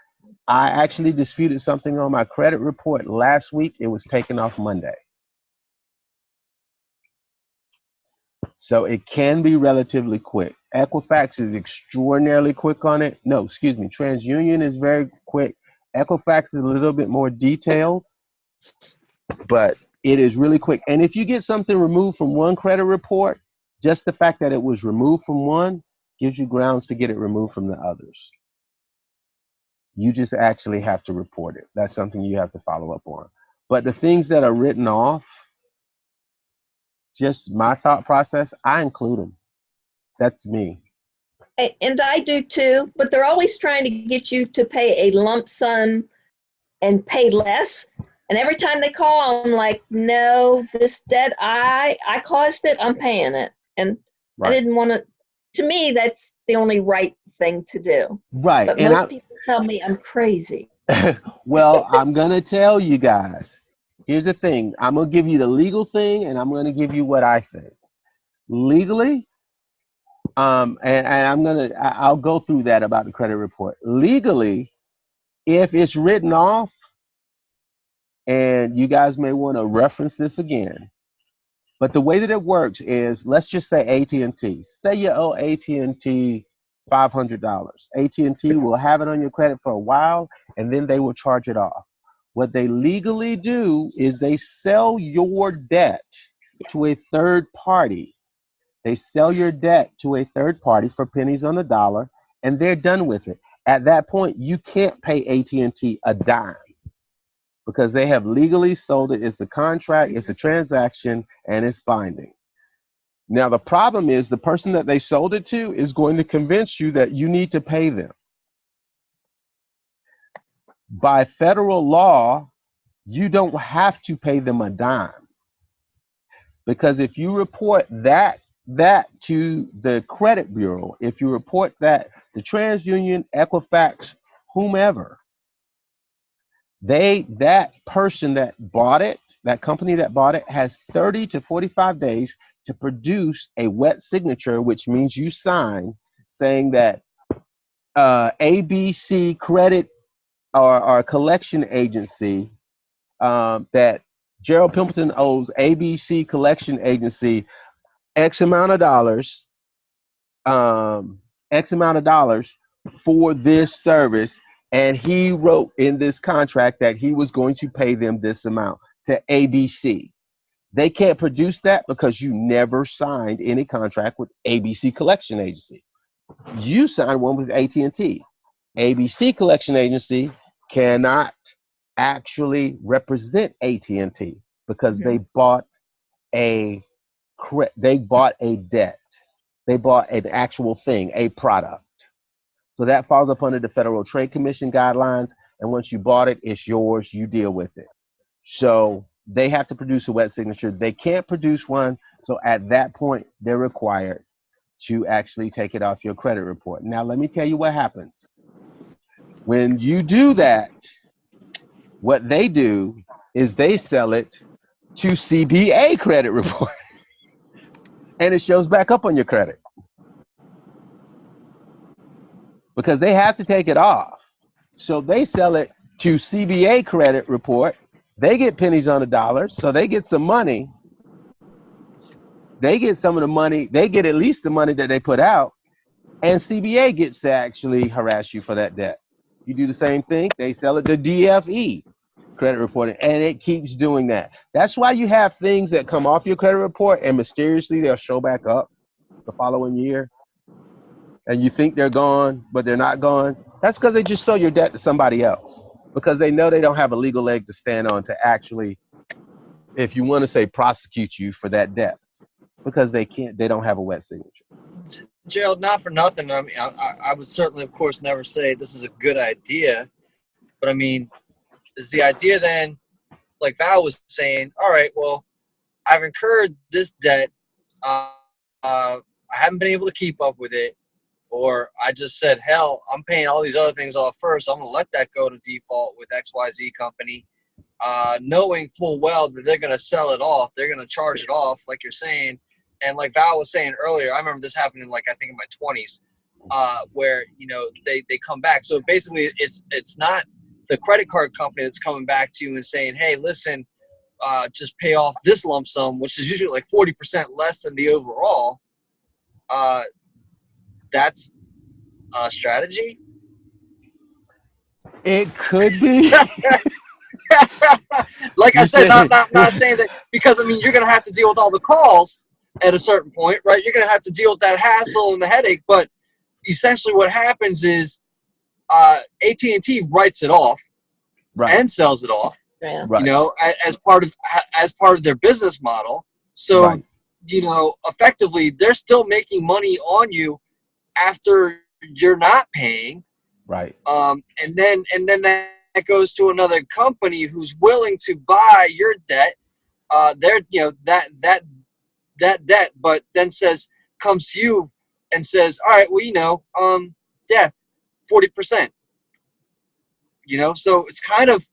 I actually disputed something on my credit report last week. It was taken off Monday. So it can be relatively quick. Equifax is extraordinarily quick on it. No, excuse me. TransUnion is very quick. Equifax is a little bit more detailed, but it is really quick. And if you get something removed from one credit report, just the fact that it was removed from one gives you grounds to get it removed from the others. You just actually have to report it. That's something you have to follow up on. But the things that are written off, just my thought process, I include them. That's me. And I do too, but they're always trying to get you to pay a lump sum and pay less. And every time they call, I'm like, no, this debt, I caused it, I'm paying it. And right. I didn't want to me, that's the only right thing to do. Right. But most people tell me I'm crazy. Well, I'm going to tell you guys, here's the thing. I'm going to give you the legal thing, and I'm going to give you what I think. Legally, and I'll go through that about the credit report. Legally, if it's written off, and you guys may want to reference this again, but the way that it works is, let's just say AT&T. Say you owe AT&T $500. AT&T will have it on your credit for a while, and then they will charge it off. What they legally do is they sell your debt to a third party. They sell your debt to a third party for pennies on the dollar, and they're done with it. At that point, you can't pay AT&T a dime because they have legally sold it. It's a contract, it's a transaction, and it's binding. Now, the problem is the person that they sold it to is going to convince you that you need to pay them. By federal law, you don't have to pay them a dime. Because if you report that to the credit bureau, if you report that to TransUnion, Equifax, whomever, that person that bought it, that company that bought it, has 30 to 45 days to produce a wet signature, which means you sign saying that ABC Credit or collection agency, that Gerald Pimpleton owes ABC Collection Agency X amount of dollars for this service, and he wrote in this contract that he was going to pay them this amount to ABC. They can't produce that because you never signed any contract with ABC Collection Agency. You signed one with AT&T. ABC Collection Agency cannot actually represent AT&T because they bought a debt. They bought an actual thing, a product. So that falls up under the Federal Trade Commission guidelines. and once you bought it, it's yours. You deal with it. So they have to produce a wet signature. They can't produce one. So at that point, they're required to actually take it off your credit report. Now, let me tell you what happens. When you do that, what they do is they sell it to CBA credit report, and it shows back up on your credit because they have to take it off. So they sell it to CBA credit report. They get pennies on the dollar, so they get some money. They get some of the money. They get at least the money that they put out, and CBA gets to actually harass you for that debt. You do the same thing. They sell it to DFE credit reporting, and it keeps doing that. That's why you have things that come off your credit report and mysteriously they'll show back up the following year, and you think they're gone, but they're not gone. That's because they just sold your debt to somebody else because they know they don't have a legal leg to stand on to actually, if you want to say, prosecute you for that debt because they can't. They don't have a wet signature. Gerald, not for nothing. I mean, I would certainly, of course, never say this is a good idea, but I mean, is the idea then, like Val was saying, all right, well, I've incurred this debt. I haven't been able to keep up with it, or I just said, hell, I'm paying all these other things off first. I'm going to let that go to default with XYZ company, knowing full well that they're going to sell it off. They're going to charge it off, like you're saying. And like Val was saying earlier, I remember this happening, like, I think in my 20s, where, you know, they come back. So basically it's not the credit card company that's coming back to you and saying, hey, listen, just pay off this lump sum, which is usually like 40% less than the overall. That's a strategy. It could be. Like I said, not saying that, because I mean, you're going to have to deal with all the calls at a certain point, right? You're going to have to deal with that hassle and the headache. But essentially what happens is AT&T writes it off, right, and sells it off, yeah, right, you know, as part of their business model. So, right, you know, effectively they're still making money on you after you're not paying. Right. And then that goes to another company who's willing to buy your debt. They're, you know, that debt, but then comes to you and says, all right, well, you know, yeah, 40%, you know, so it's kind of,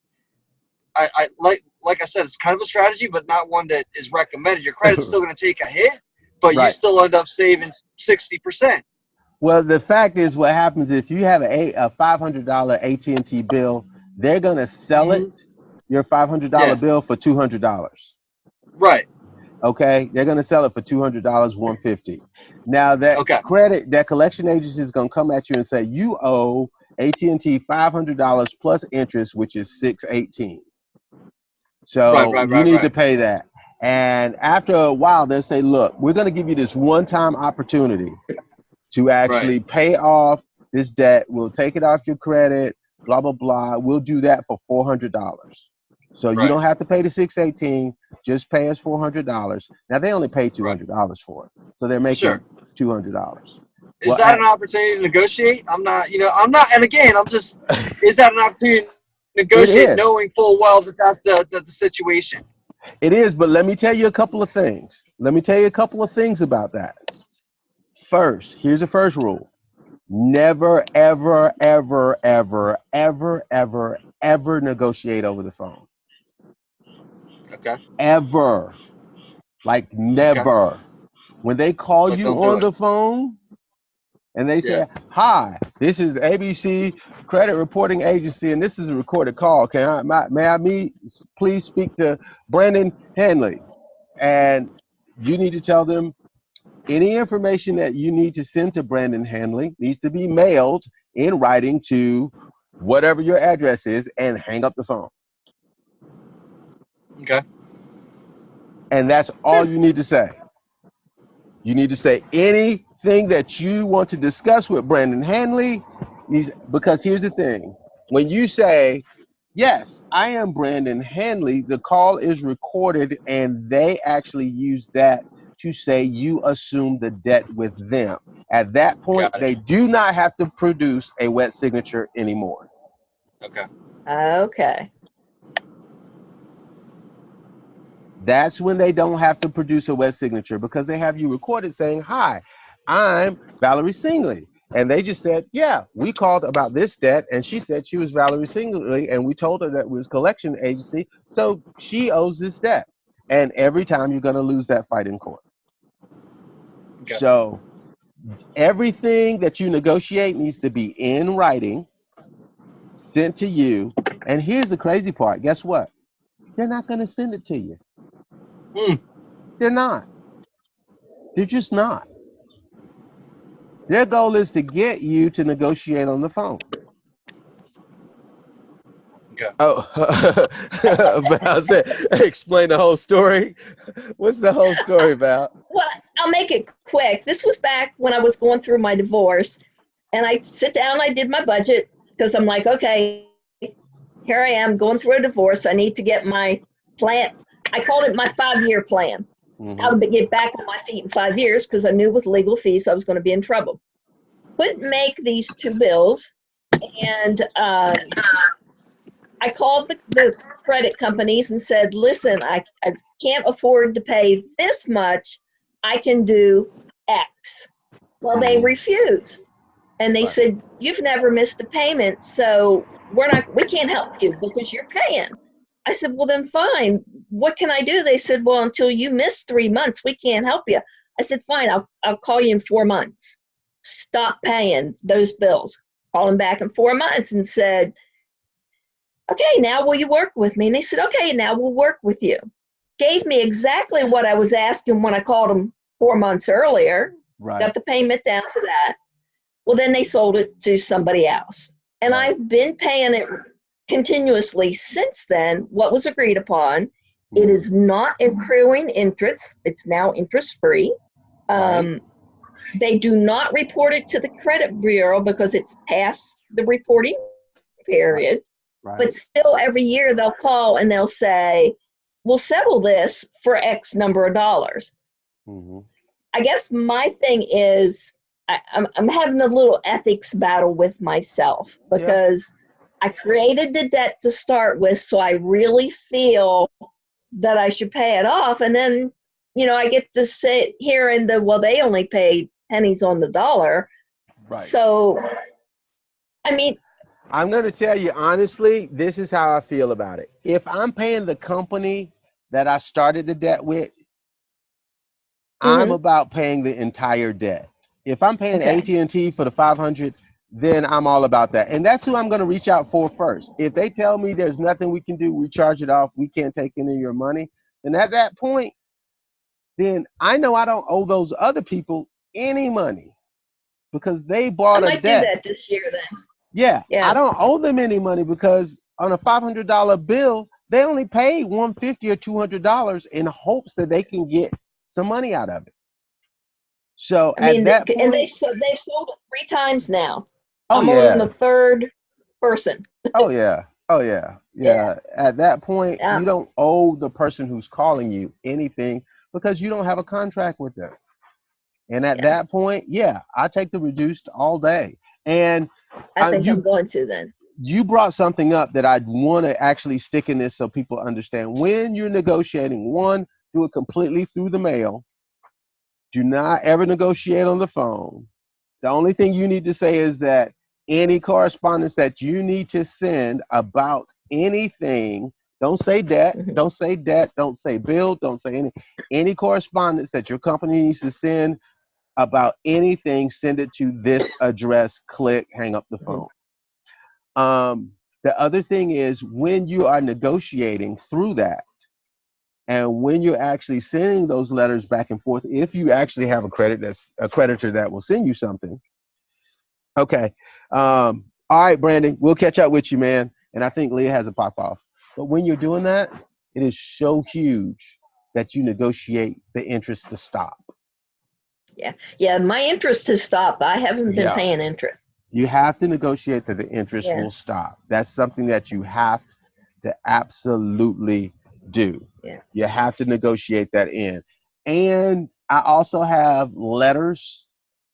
I like I said, it's kind of a strategy, but not one that is recommended. Your credit's still going to take a hit, but right, you still end up saving 60%. Well, the fact is, what happens if you have a $500 AT&T bill, they're going to sell it, your $500 bill, for $200. Right. Okay, they're going to sell it for $200, $150. Now that collection agency is going to come at you and say you owe AT&T $500 plus interest, which is $618. So you need to pay that. And after a while, they'll say, look, we're going to give you this one-time opportunity to actually pay off this debt. We'll take it off your credit, blah, blah, blah. We'll do that for $400. So you don't have to pay the $618, just pay us $400. Now they only pay $200 for it. So they're making $200. Is that an opportunity to negotiate? I'm not, and again, is that an opportunity to negotiate knowing full well that that's the situation? It is, but let me tell you a couple of things. Let me tell you a couple of things about that. First, here's the first rule. Never, ever, ever, ever, ever, ever, ever negotiate over the phone. Okay. Ever. Like never. Okay. When they call you on the phone and they say, hi, this is ABC Credit Reporting Agency and this is a recorded call. May I please speak to Brandon Hanley? And you need to tell them any information that you need to send to Brandon Hanley needs to be mailed in writing to whatever your address is and hang up the phone. Okay. And that's all you need to say. You need to say anything that you want to discuss with Brandon Hanley, because here's the thing. When you say, yes, I am Brandon Hanley, the call is recorded and they actually use that to say you assume the debt with them. At that point, they do not have to produce a wet signature anymore. Okay. Okay. That's when they don't have to produce a wet signature because they have you recorded saying, "Hi, I'm Valerie Singley." And they just said, "Yeah, we called about this debt." And she said she was Valerie Singley. And we told her that we was collection agency. So she owes this debt. And every time you're going to lose that fight in court. Okay. So everything that you negotiate needs to be in writing, sent to you. And here's the crazy part. Guess what? They're not going to send it to you. Mm. They're not. They're just not. Their goal is to get you to negotiate on the phone. Okay. Oh, Val said, explain the whole story. What's the whole story, Val? Well, I'll make it quick. This was back when I was going through my divorce, and I sit down, I did my budget because I'm like, okay, here I am going through a divorce. I need to get my plan. I called it my 5-year plan. How Mm-hmm. to get back on my feet in 5 years because I knew with legal fees I was going to be in trouble. Couldn't make these two bills, and I called the credit companies and said, listen, I can't afford to pay this much. I can do X. Well, they Mm-hmm. refused. And they Right. said, you've never missed a payment, so we can't help you because you're paying. I said, well, then fine. What can I do? They said, well, until you miss 3 months, we can't help you. I said, fine, I'll call you in 4 months. Stop paying those bills. Called them back in 4 months and said, okay, now will you work with me? And they said, okay, now we'll work with you. Gave me exactly what I was asking when I called them 4 months earlier. Right. Got the payment down to that. Well, then they sold it to somebody else. And Right. I've been paying it continuously since then, what was agreed upon. It Mhm. is not accruing interest. It's now interest free. Right. They do not report it to the credit bureau because it's past the reporting period. Right. But still, every year they'll call and they'll say, we'll settle this for X number of dollars. Mm-hmm. I guess my thing is I'm having a little ethics battle with myself Yeah. because I created the debt to start with, so I really feel that I should pay it off. And then, I get to sit here and well, they only paid pennies on the dollar. Right. So, I mean, I'm going to tell you honestly, this is how I feel about it. If I'm paying the company that I started the debt with, I'm mhm, about paying the entire debt. If I'm paying okay. AT&T for the 500, then I'm all about that. And that's who I'm going to reach out for first. If they tell me there's nothing we can do, we charge it off, we can't take any of your money, then at that point, then I know I don't owe those other people any money because they I bought a might do debt. that this year then. Yeah, I Yeah. don't owe them any money because on a $500 bill, they only paid $150 or $200 in hopes that they can get some money out of it. So I at mean, that and point, they've sold it 3 times now. oh I'm on yeah, the third person. oh yeah, oh yeah, Yeah. yeah. At that point, you Yeah. don't owe the person who's calling you anything because you don't have a contract with them. And at Yeah. that point, yeah, I take the reduced all day. And I think I'm you going to then. you brought something up that I want to actually stick in this so people understand. When you're negotiating, one, do it completely through the mail. Do not ever negotiate on the phone. The only thing you need to say is that any correspondence that you need to send about anything, don't say debt, Mhm. don't say debt, don't say bill, don't say any correspondence that your company needs to send about anything, send it to this address, click, hang up the Mhm. phone. Um, the other thing is when you are negotiating through that, and when you're actually sending those letters back and forth, if you actually have a creditor that will send you something. Okay. All right, Brandon, we'll catch up with you, man. And I think Leah has a pop off. But when you're doing that, it is so huge that you negotiate the interest to stop. Yeah. Yeah. My interest has stopped. I haven't been Yeah. paying interest. You have to negotiate that the interest Yeah. will stop. That's something that you have to absolutely do. Yeah. You have to negotiate that in. And I also have letters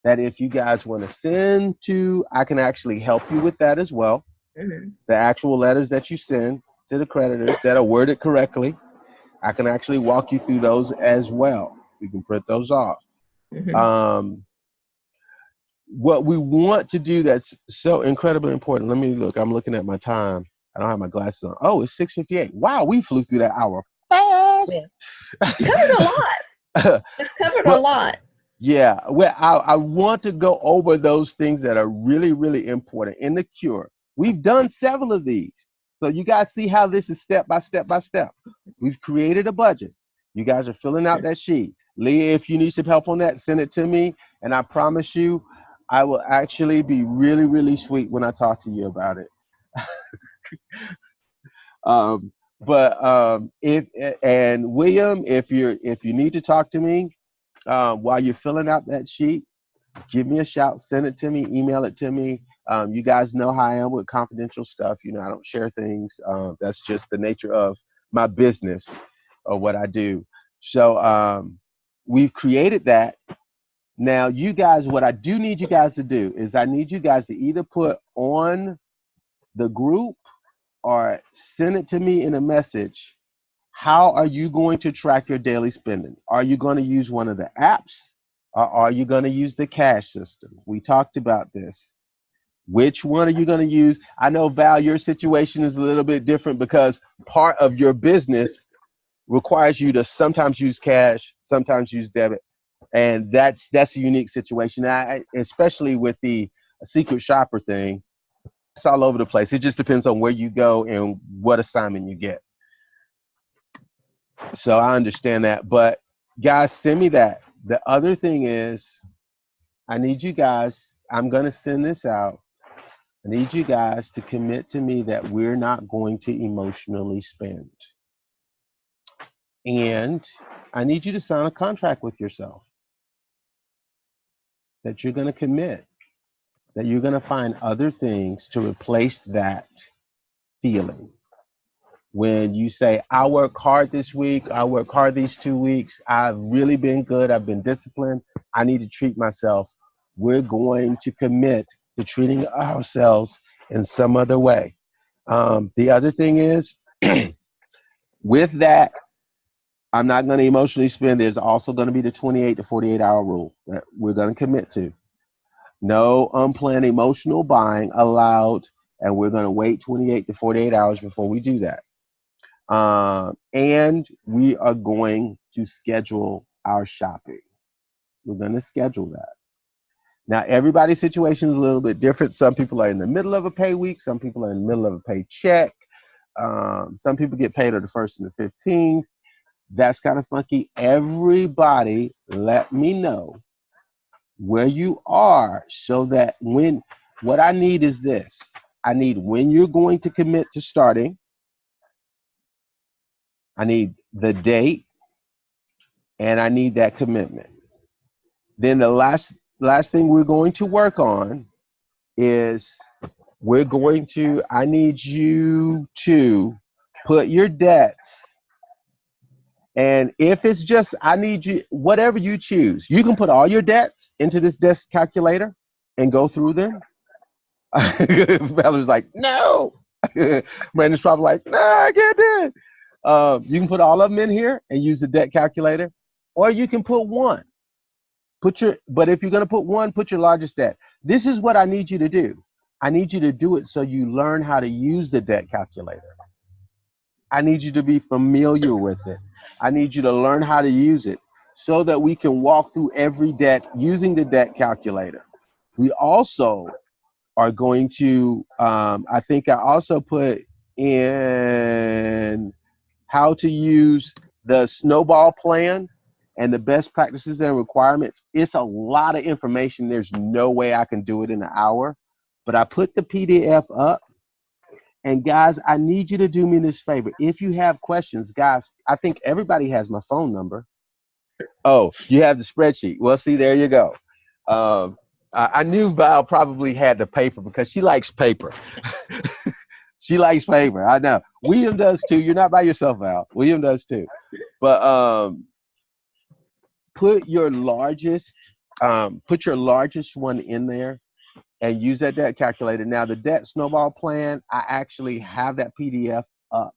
that if you guys want to send to, I can actually help you with that as well. Mhm. The actual letters that you send to the creditors that are worded correctly, I can actually walk you through those as well. We can print those off. Mhm. Um, what we want to do that's so incredibly important. Let me look. I'm looking at my time. I don't have my glasses on. Oh, it's 6:58. Wow, we flew through that hour Yeah. fast. Covered a lot. We've covered a Well, lot. yeah. Well, I want to go over those things that are really, really important in the cure. We've done several of these. So you guys see how this is step by step by step. We've created a budget. You guys are filling out that sheet. Leah, if you need some help on that, send it to me. And I promise you, I will actually be really, really sweet when I talk to you about it. But if and William, if you need to talk to me while you're filling out that sheet, give me a shout, send it to me, email it to me. You guys know how I am with confidential stuff. You know, I don't share things. That's just the nature of my business or what I do. So we've created that. Now, you guys, what I do need you guys to do is I need you guys to either put on the group or send it to me in a message. How are you going to track your daily spending? Are you going to use one of the apps or are you going to use the cash system? We talked about this. Which one are you going to use? I know, Val, your situation is a little bit different because part of your business requires you to sometimes use cash, sometimes use debit, and that's a unique situation. Especially with the secret shopper thing, it's all over the place. It just depends on where you go and what assignment you get. So I understand that, but guys, send me that. The other thing is, I need you guys. I'm gonna send this out. I need you guys to commit to me that we're not going to emotionally spend. And I need you to sign a contract with yourself that you're going to commit, that you're going to find other things to replace that feeling. When you say, I work hard this week, I work hard these 2 weeks, I've really been good, I've been disciplined, I need to treat myself. We're going to commit to treating ourselves in some other way. The other thing is, with that, I'm not going to emotionally spend. There's also going to be the 28 to 48 hour rule that we're going to commit to. No unplanned emotional buying allowed, and we're going to wait 28 to 48 hours before we do that. And we are going to schedule our shopping. We're going to schedule that. Now, everybody's situation is a little bit different. Some people are in the middle of a pay week. Some people are in the middle of a paycheck. Some people get paid on the 1st and the 15th. That's kind of funky. Everybody, let me know where you are so that what I need is this. I need when you're going to commit to starting. I need the date and I need that commitment. Then the last thing we're going to work on is I need you to put your debts. And if it's just, I need you, whatever you choose, you can put all your debts into this desk calculator and go through them. Valerie's like, no. Brandon's probably like, no, I can't do it. You can put all of them in here and use the debt calculator, or you can put one. But if you're going to put one, put your largest debt. This is what I need you to do. I need you to do it so you learn how to use the debt calculator. I need you to be familiar with it. I need you to learn how to use it so that we can walk through every debt using the debt calculator. We also are going to, I think I also put in how to use the snowball plan and the best practices and requirements. It's a lot of information. There's no way I can do it in an hour, but I put the PDF up. And guys, I need you to do me this favor. If you have questions, guys, I think everybody has my phone number. Oh, you have the spreadsheet. Well, see, there you go. I knew Val probably had the paper because she likes paper. She likes paper. I know. William does too. You're not by yourself, Val. William does too. But put your largest one in there. and use that debt calculator. Now, the debt snowball plan, I actually have that PDF up.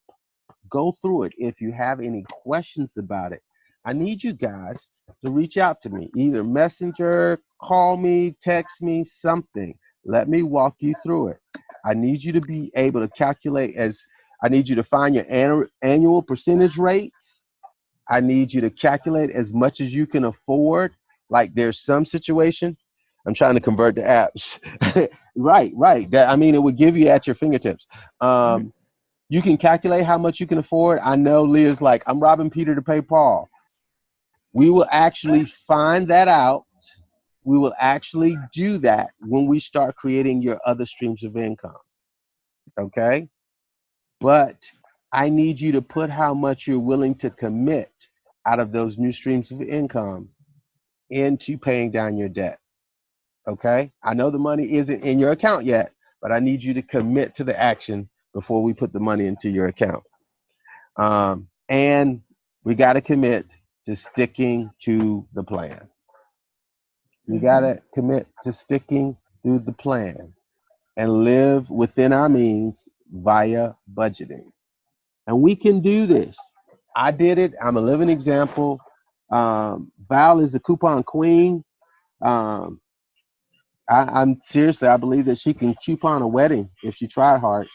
Go through it. If you have any questions about it, I need you guys to reach out to me, either messenger, call me, text me, something. Let me walk you through it. I need you to be able to calculate I need you to find your annual percentage rates. I need you to calculate as much as you can afford. Like there's some situation, I'm trying to convert the apps. Right. That, I mean, it would give you at your fingertips. You can calculate how much you can afford. I know Leah's like, I'm robbing Peter to pay Paul. We will actually find that out. We will actually do that when we start creating your other streams of income. Okay? But I need you to put how much you're willing to commit out of those new streams of income into paying down your debt. Okay? I know the money isn't in your account yet, but I need you to commit to the action before we put the money into your account. And we got to commit to sticking to the plan. We got to commit to sticking to the plan and live within our means via budgeting. And we can do this. I did it. I'm a living example. Val is the coupon queen. I'm seriously, I believe that she can coupon a wedding if she tried hard.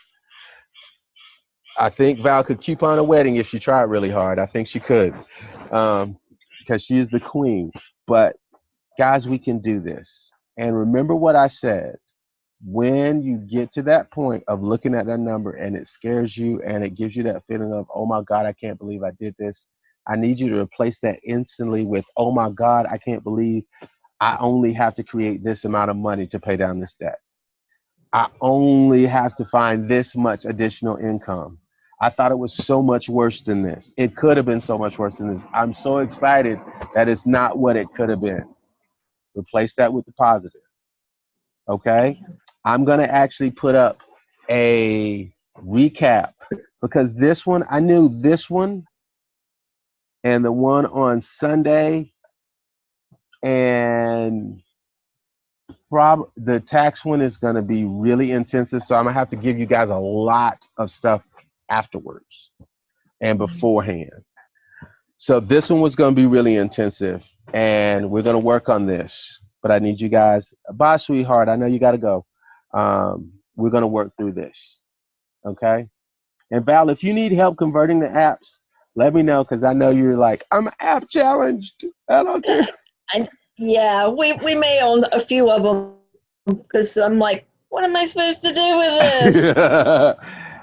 I think Val could coupon a wedding if she tried really hard. I think she could, because she is the queen. But guys, we can do this. And remember what I said. When you get to that point of looking at that number and it scares you and it gives you that feeling of, oh my God, I can't believe I did this. I need you to replace that instantly with, oh my God, I can't believe I only have to create this amount of money to pay down this debt. I only have to find this much additional income. I thought it was so much worse than this. It could have been so much worse than this. I'm so excited that it's not what it could have been. Replace that with the positive. Okay? I'm going to actually put up a recap because this one, I knew this one and the one on Sunday and the tax one is going to be really intensive. So I'm going to have to give you guys a lot of stuff afterwards and beforehand. So this one was going to be really intensive and we're going to work on this. But I need you guys, bye, sweetheart. I know you got to go. We're going to work through this. Okay? And Val, if you need help converting the apps, let me know because I know you're like, I'm app challenged. I don't care. Yeah, we may own a few of them because I'm like, what am I supposed to do with this?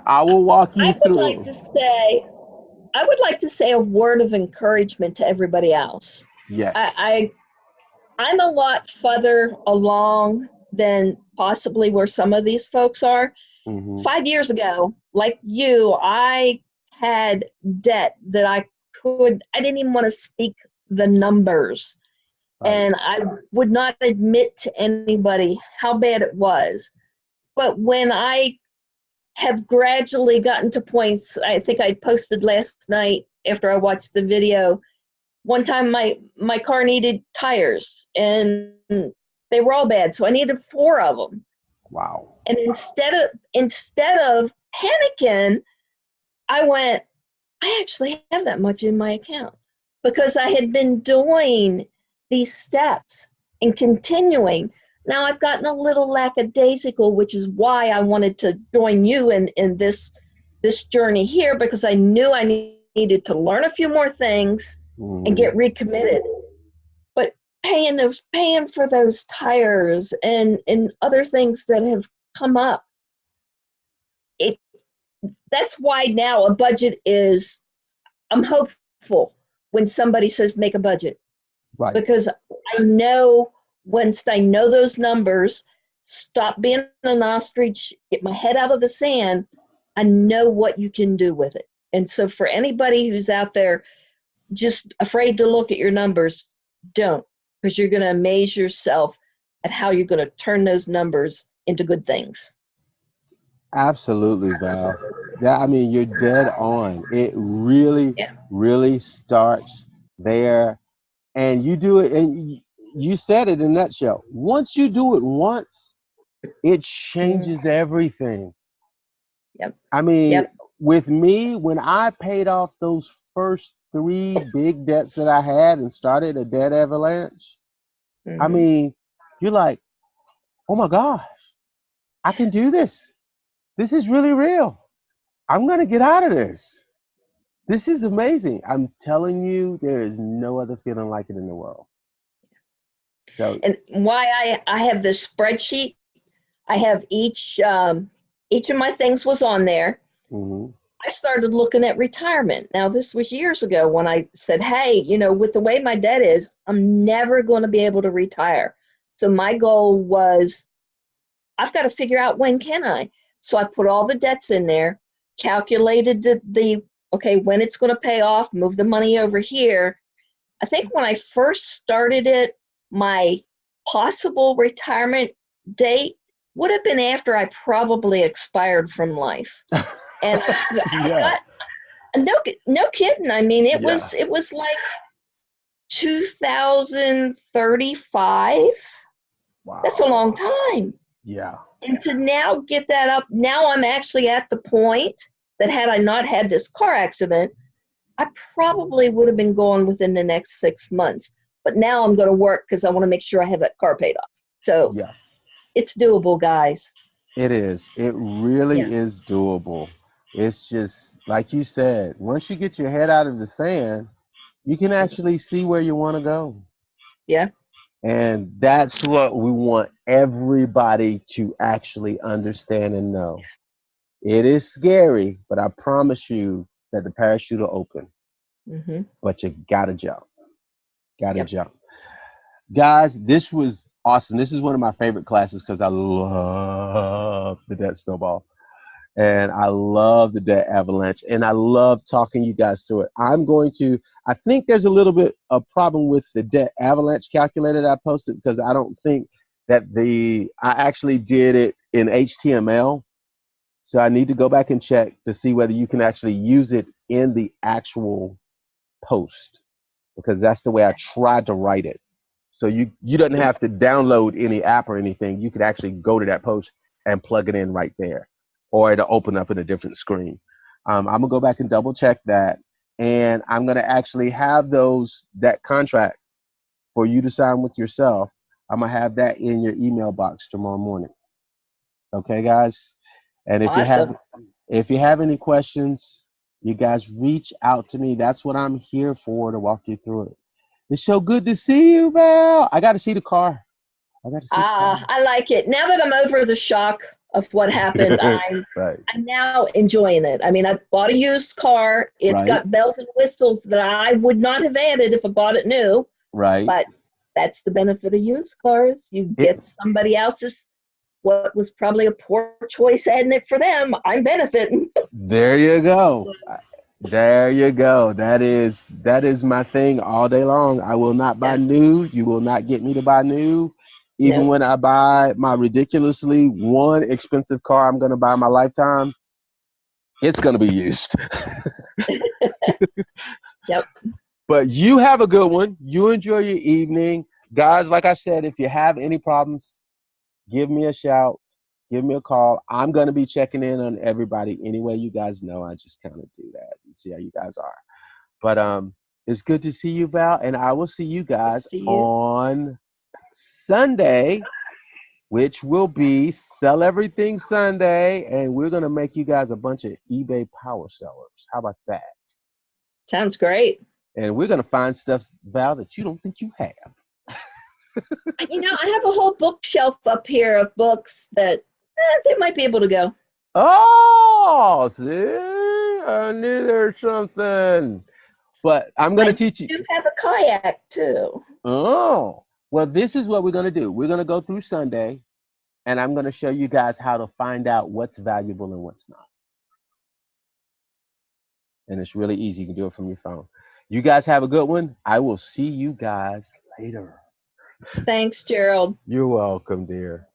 I will walk you through. I would like to say a word of encouragement to everybody else. Yes. I'm a lot further along than possibly where some of these folks are. 5 years ago, like you, I had debt that I didn't even want to speak the numbers. Right. And I would not admit to anybody how bad it was. But when I have gradually gotten to points, I think I posted last night after I watched the video, one time my car needed tires and they were all bad, so I needed 4 of them. Wow. And instead of panicking, I went, I actually have that much in my account because I had been doing these steps and continuing. Now I've gotten a little lackadaisical, which is why I wanted to join you in this journey here, because I knew I needed to learn a few more things and get recommitted. But paying for those tires and other things that have come up, that's why now a budget is, I'm hopeful when somebody says make a budget. Right. Because I know once I know those numbers, stop being an ostrich, get my head out of the sand, I know what you can do with it. And so for anybody who's out there just afraid to look at your numbers, don't, because you're going to amaze yourself at how you're going to turn those numbers into good things. Absolutely, Val. Yeah, I mean, you're dead on. It really, really starts there. And you do it, and you said it in a nutshell. Once you do it once, it changes everything. Yep. I mean, Yep. with me, when I paid off those first 3 big debts that I had and started a debt avalanche, I Hmm. mean, you're like, oh my gosh, I can do this. This is really real. I'm going to get out of this. This is amazing. I'm telling you, there is no other feeling like it in the world. So, And why I have this spreadsheet. I have each of my things was on there. mhm. I started looking at retirement. Now, this was years ago when I said, hey, with the way my debt is, I'm never going to be able to retire. So my goal was, I've got to figure out when can I. So I put all the debts in there, calculated the okay, when it's going to pay off, move the money over here. I think when I first started it, my possible retirement date would have been after I probably expired from life. And I've Yeah, got no kidding. I mean, yeah. it was like 2035. That's a Wow. long time. Yeah. And to now get that up, now I'm actually at the point that had I not had this car accident, I probably would have been gone within the next 6 months. But now I'm going to work because I want to make sure I have that car paid off. So Yeah. it's doable, guys. It is. It Yeah. really is doable. It's just like you said, once you get your head out of the sand, you can actually see where you want to go. Yeah. And that's what we want everybody to actually understand and know. It is scary, but I promise you that the parachute will open. Hmm. But you gotta jump. Gotta Yep. jump. Guys, this was awesome. This is one of my favorite classes because I love the debt snowball. And I love the debt avalanche. And I love talking you guys through it. I think there's a little bit of problem with the debt avalanche calculator that I posted because I don't think that I actually did it in HTML. So I need to go back and check to see whether you can actually use it in the actual post because that's the way I tried to write it. So you don't have to download any app or anything. You could actually go to that post and plug it in right there, or it'll open up in a different screen. I'm gonna go back and double check that, and I'm gonna actually have that contract for you to sign with yourself. I'm gonna have that in your email box tomorrow morning. Okay, guys. And Awesome. if you have any questions, you guys reach out to me. That's what I'm here for, to walk you through it. It's so good to see you, Val. I got to see the car. I got to see the car. I like it. Now that I'm over the shock of what happened, Right, I'm now enjoying it. I mean, I bought a used car. It's right, got bells and whistles that I would not have added if I bought it new. right. But that's the benefit of used cars. You It, get somebody else's, what was probably a poor choice adding it for them. I'm benefiting. there you go. There you go. That is my thing all day long. I will not buy Yeah. new. You will not get me to buy new. Even No. when I buy my ridiculously one expensive car I'm going to buy my lifetime, it's going to be used. Yep. But you have a good one. You enjoy your evening. Guys, like I said, if you have any problems, give me a shout. Give me a call. I'm going to be checking in on everybody anyway. You guys know I just kind of do that and see how you guys are. But it's good to see you, Val, and I will see you Good to guys see you. on Sunday, which will be Sell Everything Sunday, and we're going to make you guys a bunch of eBay power sellers. How about that? Sounds great. And we're going to find stuff, Val, that you don't think you have. I have a whole bookshelf up here of books that they might be able to go. Oh, see, I knew there's something. But I'm going to I teach you. do have a kayak too. Oh, well, this is what we're going to do. We're going to go through Sunday, and I'm going to show you guys how to find out what's valuable and what's not. And it's really easy. You can do it from your phone. You guys have a good one. I will see you guys later. Thanks, Gerald. You're welcome, dear.